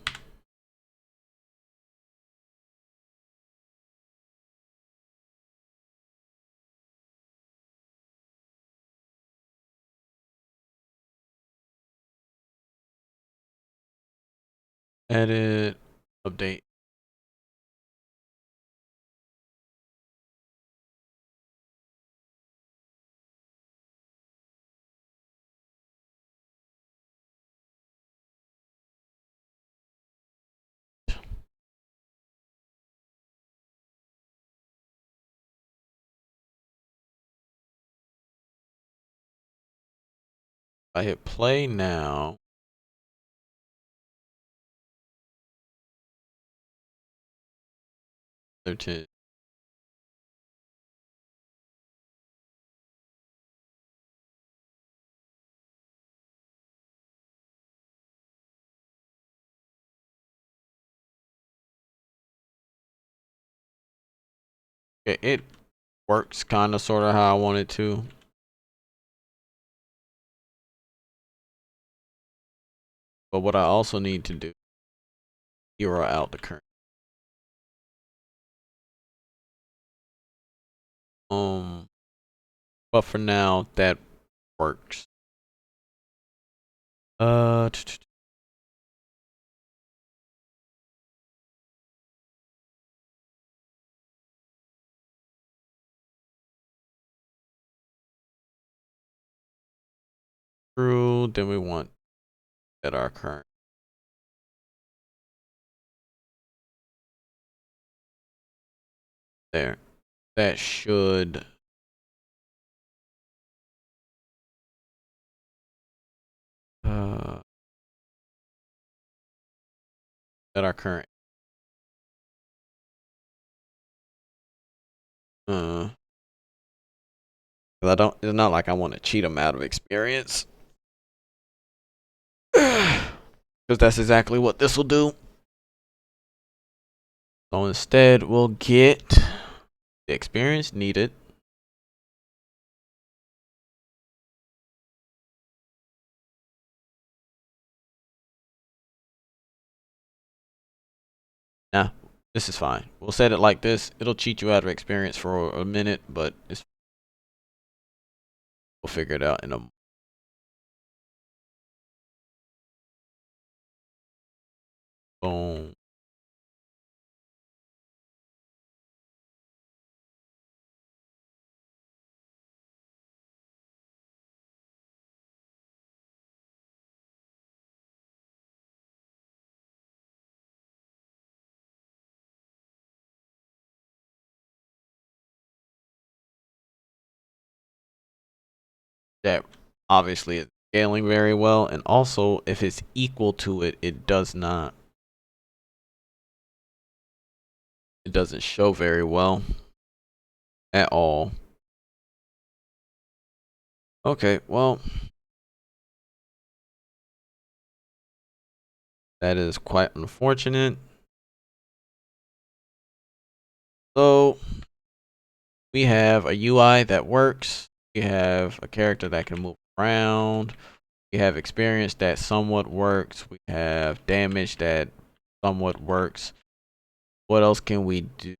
Edit. Update. I hit play now. It works kind of sort of how I want it to. But what I also need to do, zero out the current. But for now, that works. True. Then we want that our current. There. That should. That our current. 'Cause I don't. It's not like I want to cheat them out of experience. Because that's exactly what this will do. So instead, we'll get the experience needed. Nah, this is fine. We'll set it like this. It'll cheat you out of experience for a minute, but we'll figure it out in a. Boom. That obviously is scaling very well, and also if it's equal to it, it does not. It doesn't show very well at all. Okay, well, that is quite unfortunate. So we have a UI that works. We have a character that can move around. We have experience that somewhat works. We have damage that somewhat works. What else can we do?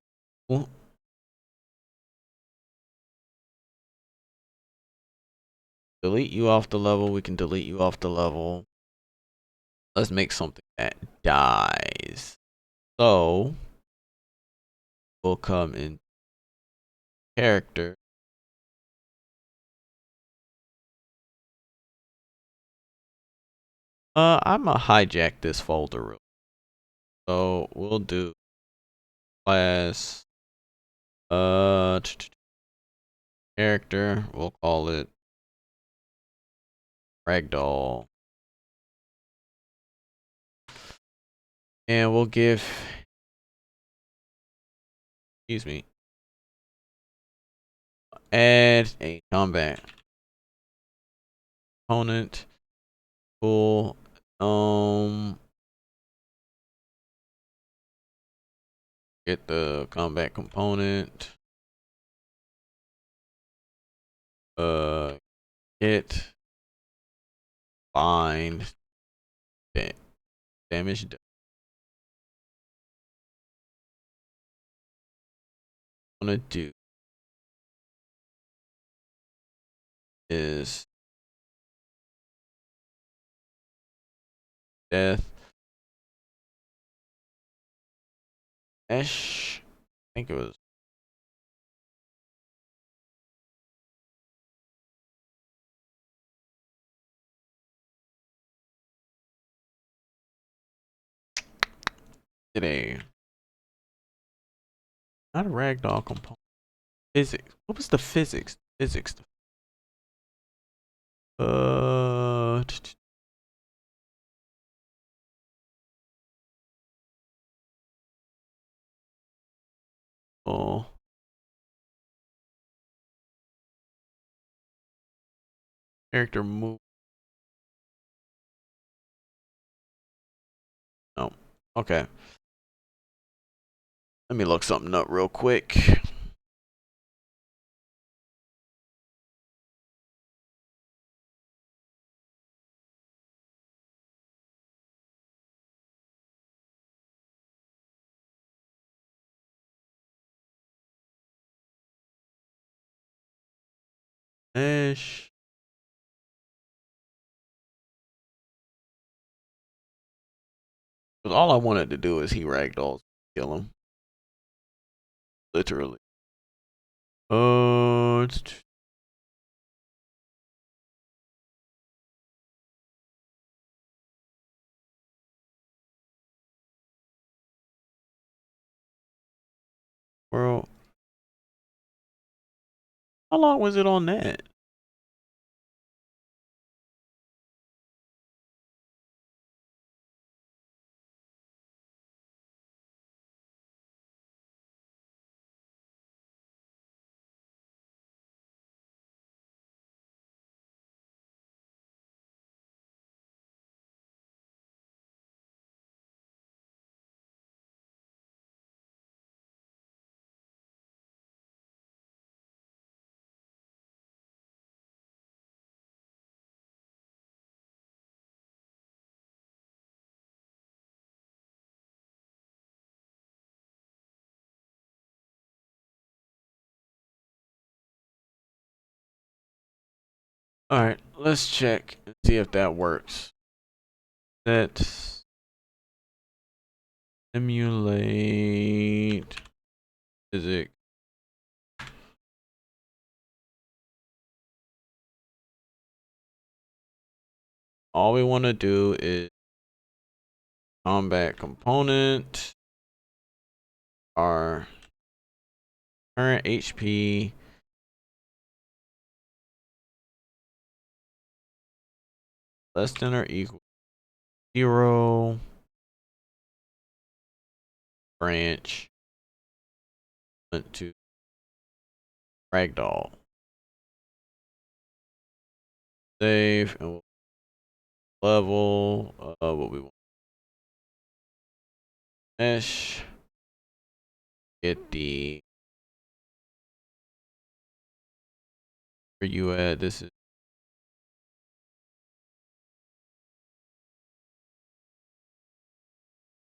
Delete you off the level. We can delete you off the level. Let's make something that dies. So we'll come in character. I'ma hijack this folder. So we'll do class character. We'll call it ragdoll. And we'll give, excuse me, add a combat component. Cool. Get the combat component. Get bind damage. I'm gonna do is death dash. I think it was today. Not a ragdoll component. Physics. What was the physics? Physics. Uh. Oh. Character move. No. Okay. Let me look something up real quick. Mesh. But all I wanted to do is he ragdolls, kill him. Literally. Uh, Bro, how long was it on that? Alright, let's check and see if that works. Let's simulate physics. All we want to do is combat component, our current HP, less than or equal to 0, branch, went to ragdoll. Save and we'll level what we want. Mesh. Get the where you at? This is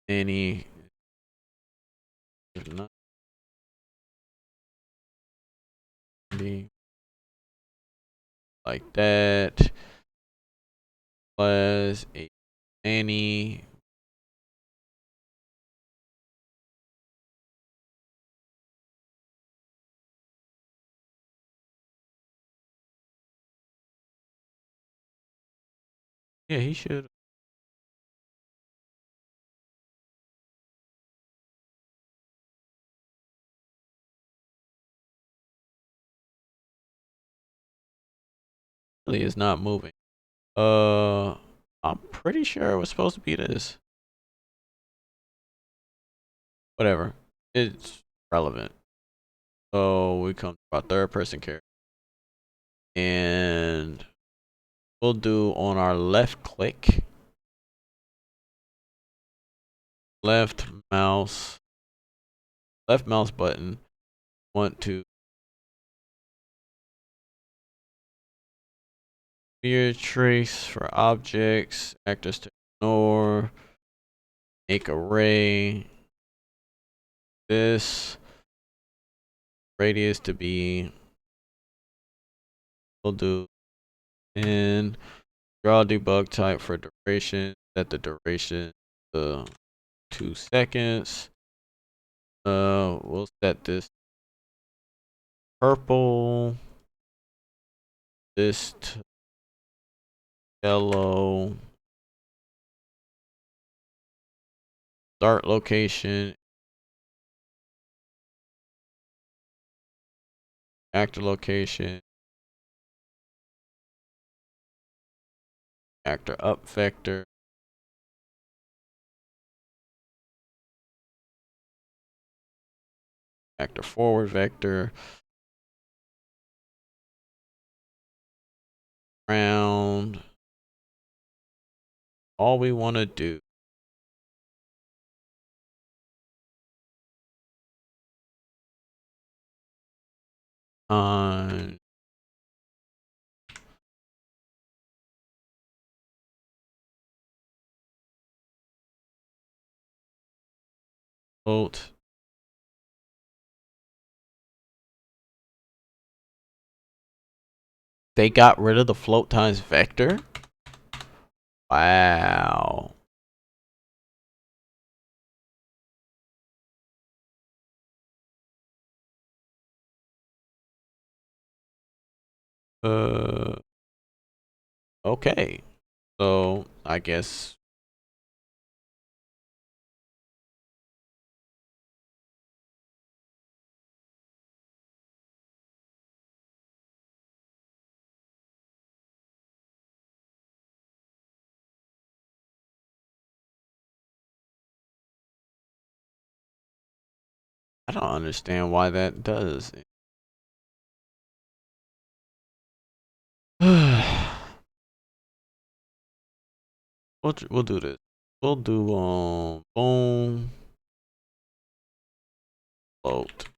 any not be like that. Plus a any yeah, he should. Really is not moving. I'm pretty sure it was supposed to be this. Whatever. It's relevant. So we come to our third person character. And we'll do on our left click, left mouse, left mouse button. Want to sphere trace for objects, actors to ignore, make array. This radius to be, we'll do and draw debug type for duration. Set the duration to 2 seconds. We'll set this purple, this to yellow. Start location, actor location, actor up vector, actor forward vector, round. All we want to do on vote They got rid of the float times vector? Wow. Uh, okay. So I guess I don't understand why that does. We'll do this. We'll do boom float.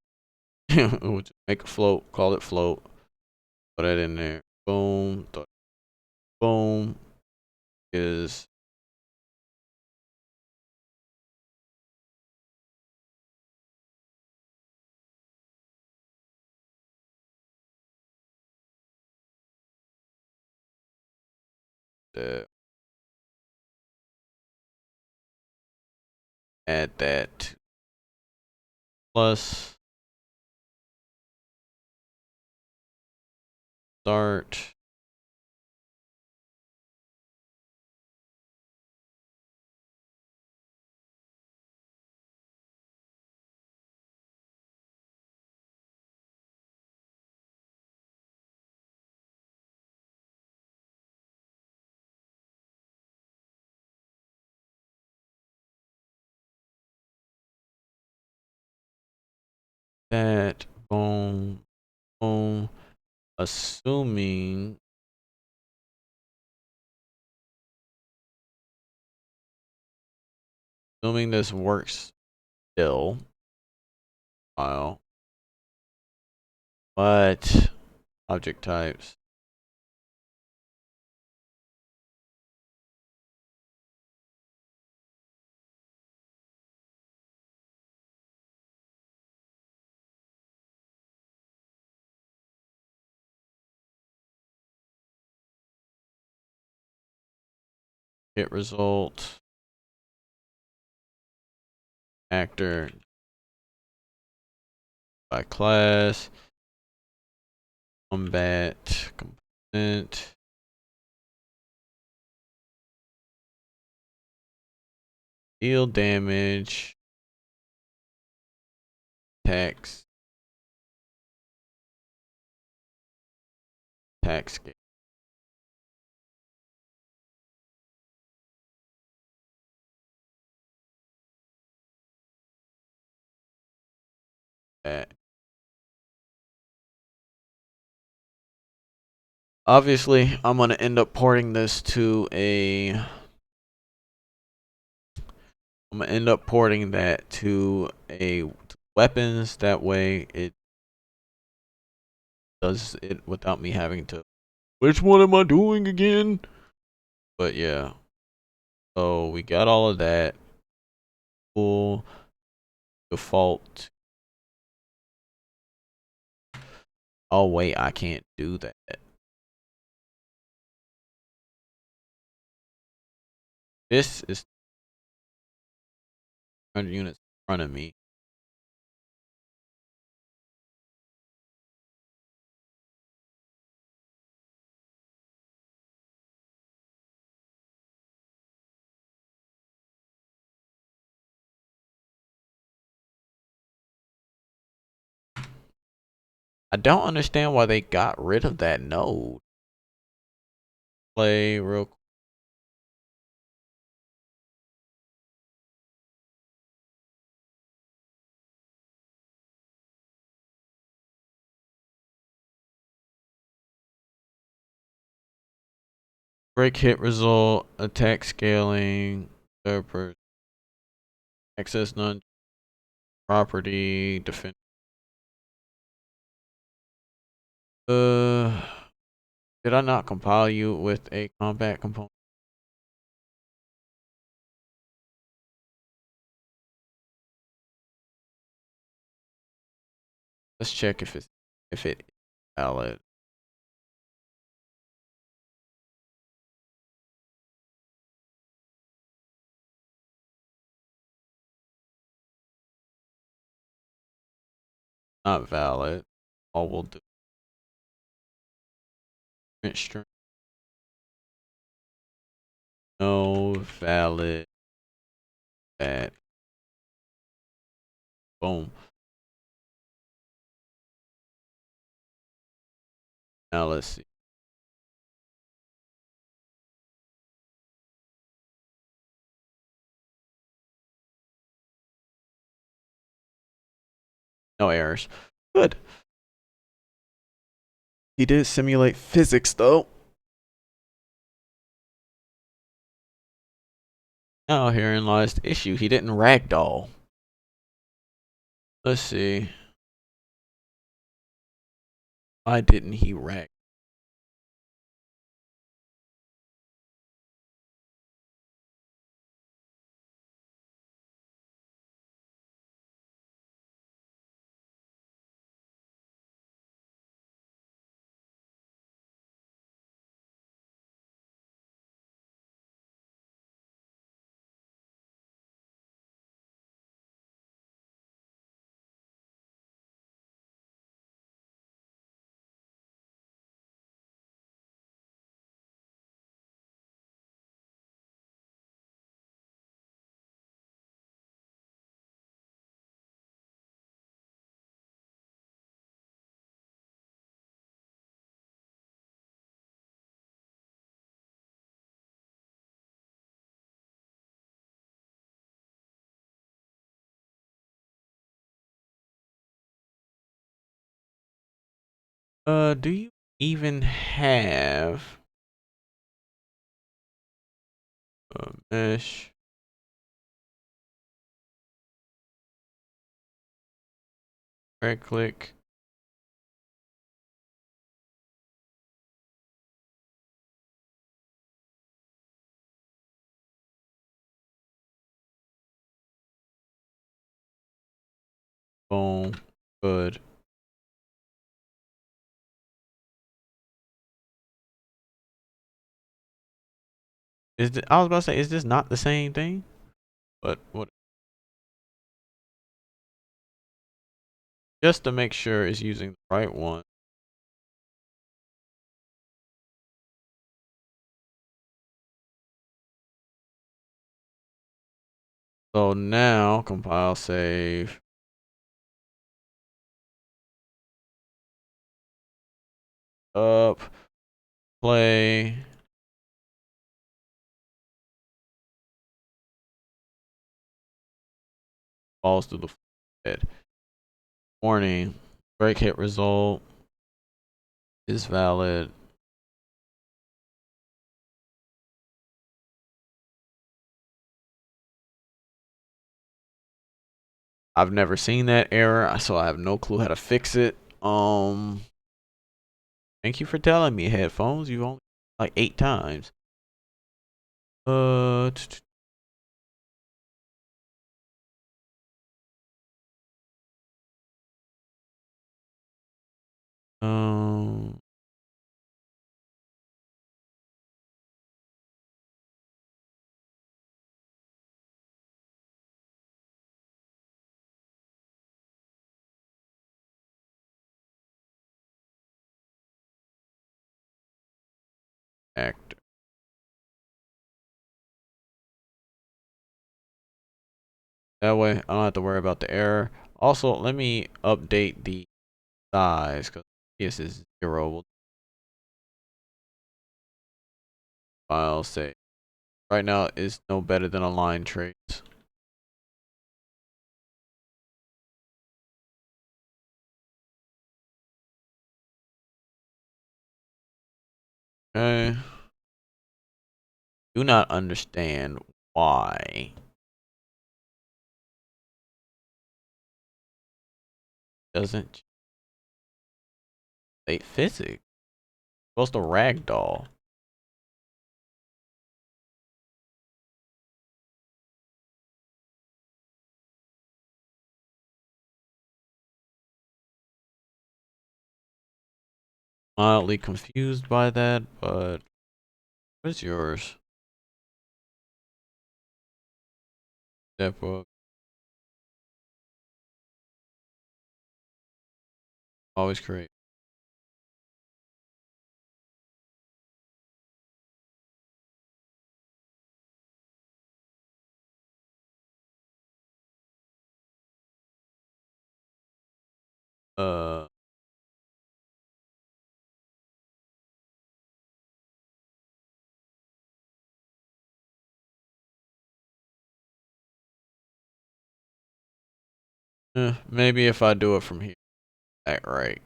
We'll just make a float, call it float. Put that in there. Boom. Boom is the add that plus start that boom boom assuming this works still file but object types get result actor by class combat component deal damage text text that obviously I'm gonna end up porting this to a I'm gonna end up porting that to a weapons. That way it does it without me having to. Which one am I doing again? But yeah. So we got all of that. Full default. Oh wait, I can't do that. This is 100 units in front of me. I don't understand why they got rid of that node. Play real quick. Break hit result, attack scaling, third person, access none, property, defend. Uh, did I not compile you with a combat component? Let's check if it is valid. Not valid. All we'll do. Print string. No valid. That. Boom. Now let's see. No errors. Good. He did simulate physics though. Now herein lies the issue. He didn't ragdoll. Let's see. Why didn't he rag? Do you even have a mesh? Right click. Boom. Good. I was about to say, is this not the same thing? But what? Just to make sure it's using the right one. So now compile, save. Up. Play. Falls through the head. Warning. Break hit result is valid. I've never seen that error, so I have no clue how to fix it. Thank you for telling me, headphones. You only like 8 times. Uh, um, actor. That way, I don't have to worry about the error. Also, let me update the size because this is 0. We'll file say right now is no better than a line trace. Okay. Do not understand why doesn't say physics. Supposed to ragdoll. Mildly confused by that, but what's yours? Step book. Always create. Uh, maybe if I do it from here, act right.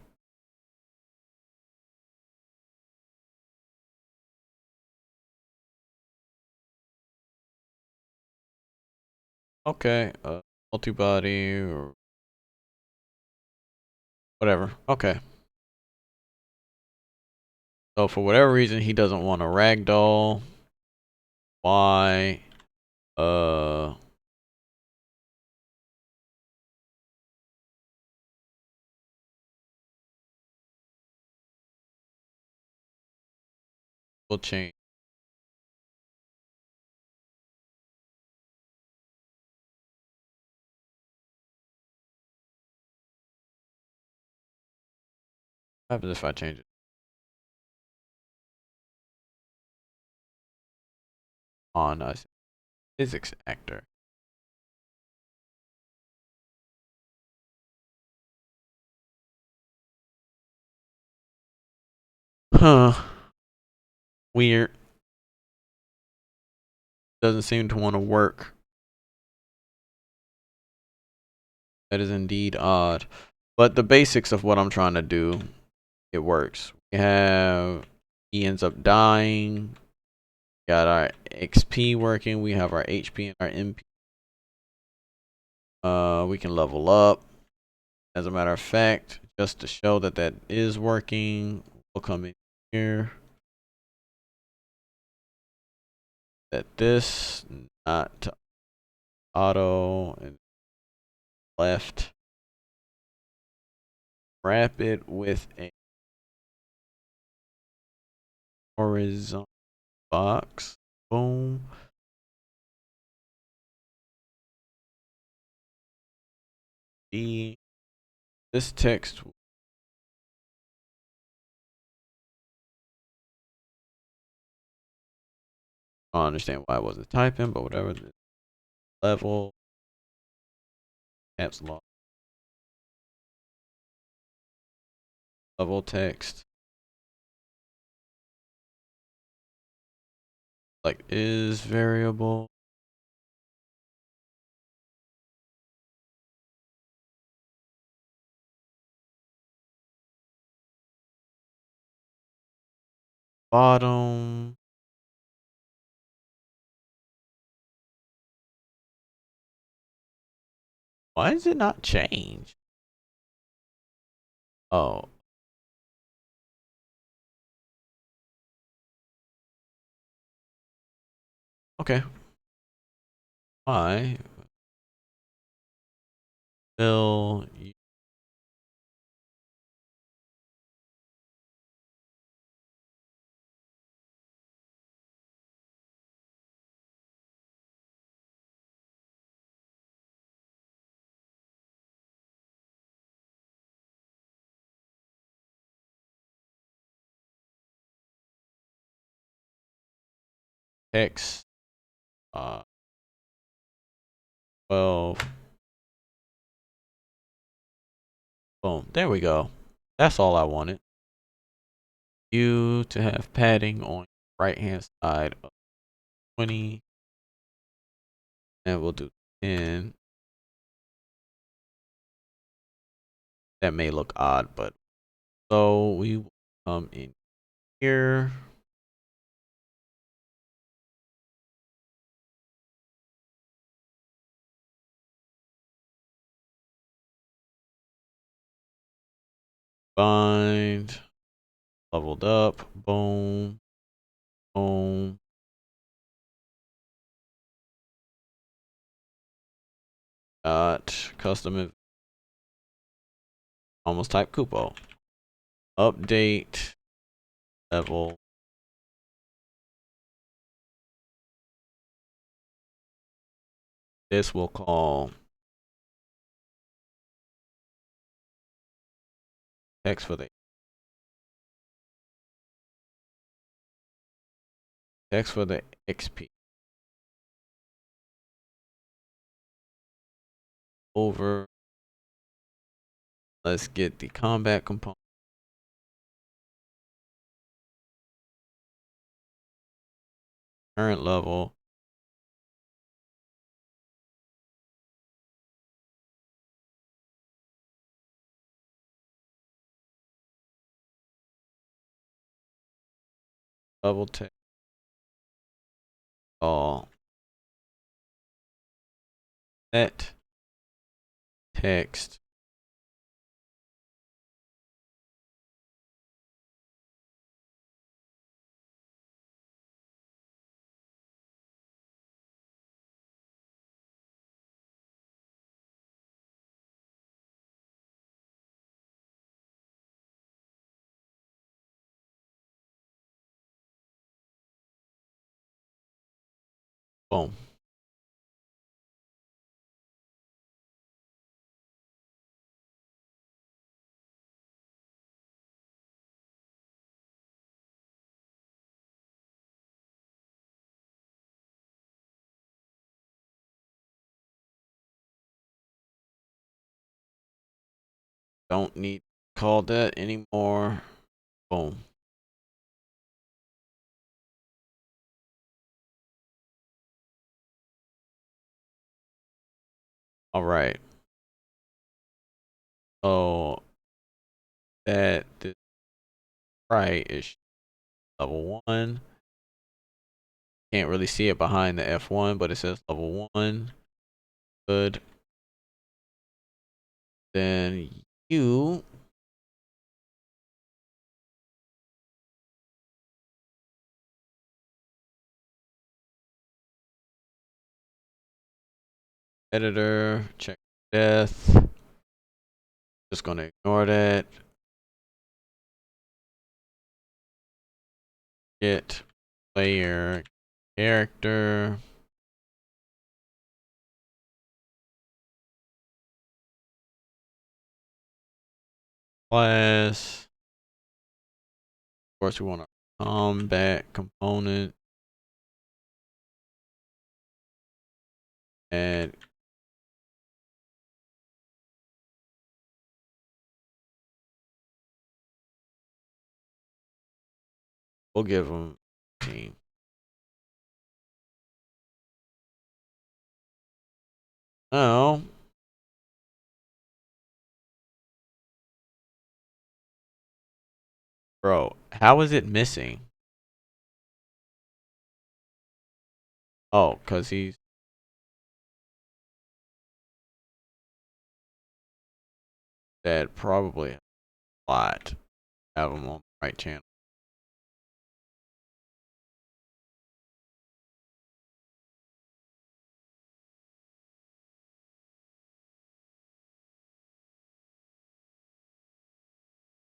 Okay, multi-body or whatever. Okay. So for whatever reason, he doesn't want a ragdoll. Why? Uh, we'll change. What happens if I change it? On us, physics actor. Huh. Weird. Doesn't seem to want to work. That is indeed odd. But the basics of what I'm trying to do, it works. We have, he ends up dying. Got our XP working. We have our HP and our MP. We can level up. As a matter of fact, just to show that that is working, we'll come in here. That this not auto and left. Wrap it with a horizontal box. Boom. This text. I don't understand why I wasn't typing, but whatever. Level. Caps lock. Level text. Like is variable. Bottom. Why does it not change? Oh. Okay. I will text 12. Boom. There we go. That's all I wanted. You to have padding on right hand side of 20. And we'll do 10. That may look odd, but so we will come in here. Bind. Leveled up. Boom. Boom. Got custom. Almost type Kupo. Update. Level. This will call Text for the XP. Over. Let's get the combat component. Current level. Level text. All. Set text. Boom. Don't need to call that anymore. Boom. All right. So that this right is level 1. Can't really see it behind the F1, but it says level 1. Good. Then you editor, check death. Just gonna ignore that. Get player character. Class. Of course, we want a combat component. And we'll give them team. Now, bro, how is it missing? Oh, because he's dead. Probably a lot. Have him on the right channel.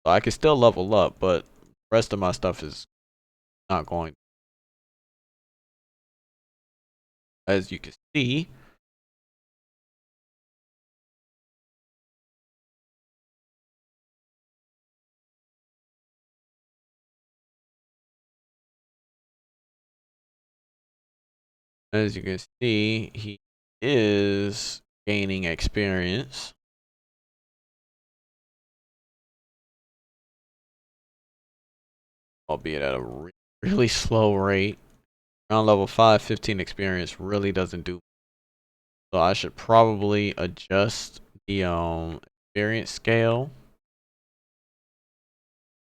So I can still level up, but the rest of my stuff is not going. As you can see, he is gaining experience, albeit at a really slow rate. Around level 5, 15 experience really doesn't do. So I should probably adjust the experience scale.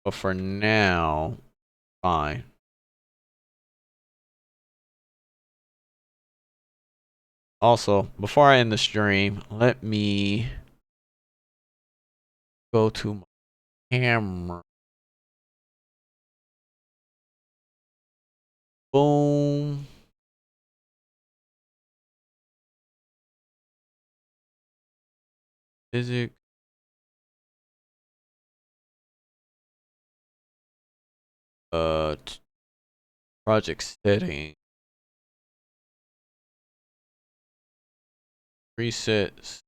But for now, fine. Also, before I end the stream, let me go to my camera. Boom. Physics. Uh, project setting. Presets.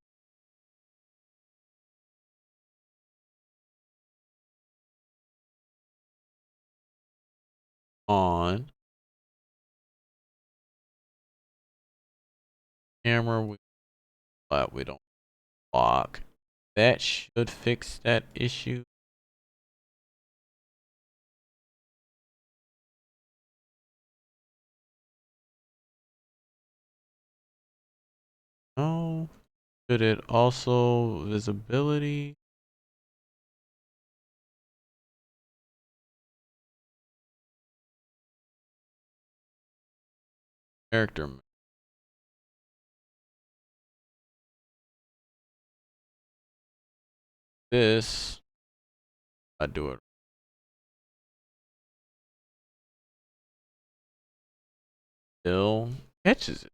on camera, we don't block. That should fix that issue. No. Should it also visibility? Character. This. I do it. Still catches it.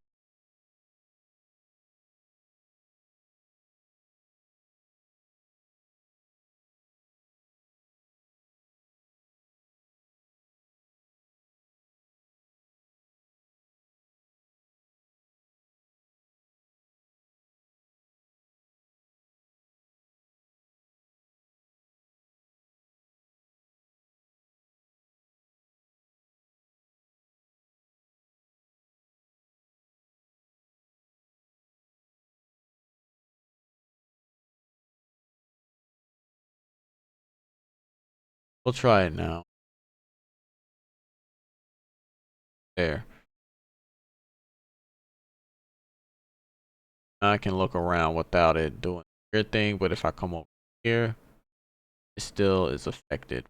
We'll try it now. There. Now I can look around without it doing weird thing, but if I come over here, it still is affected.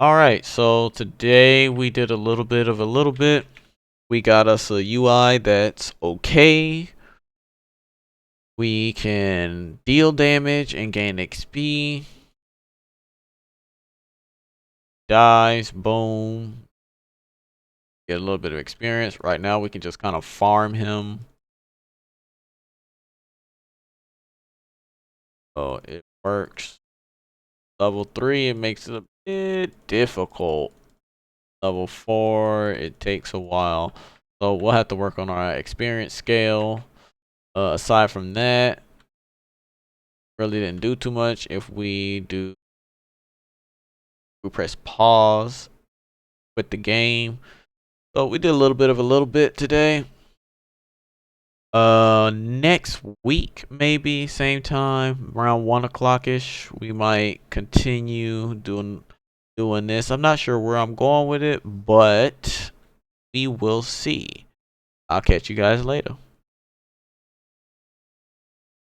Alright, so today we did a little bit. We got us a UI that's okay. We can deal damage and gain XP. Dies, boom. Get a little bit of experience. Right now we can just kind of farm him. So it works. Level 3, it makes it a bit difficult. Level 4, it takes a while. So we'll have to work on our experience scale. Aside from that, really didn't do too much. If we press pause with the game. So we did a little bit today. Next week, maybe same time, around 1 o'clock ish, we might continue doing this. I'm not sure where I'm going with it, but we will see. I'll catch you guys later.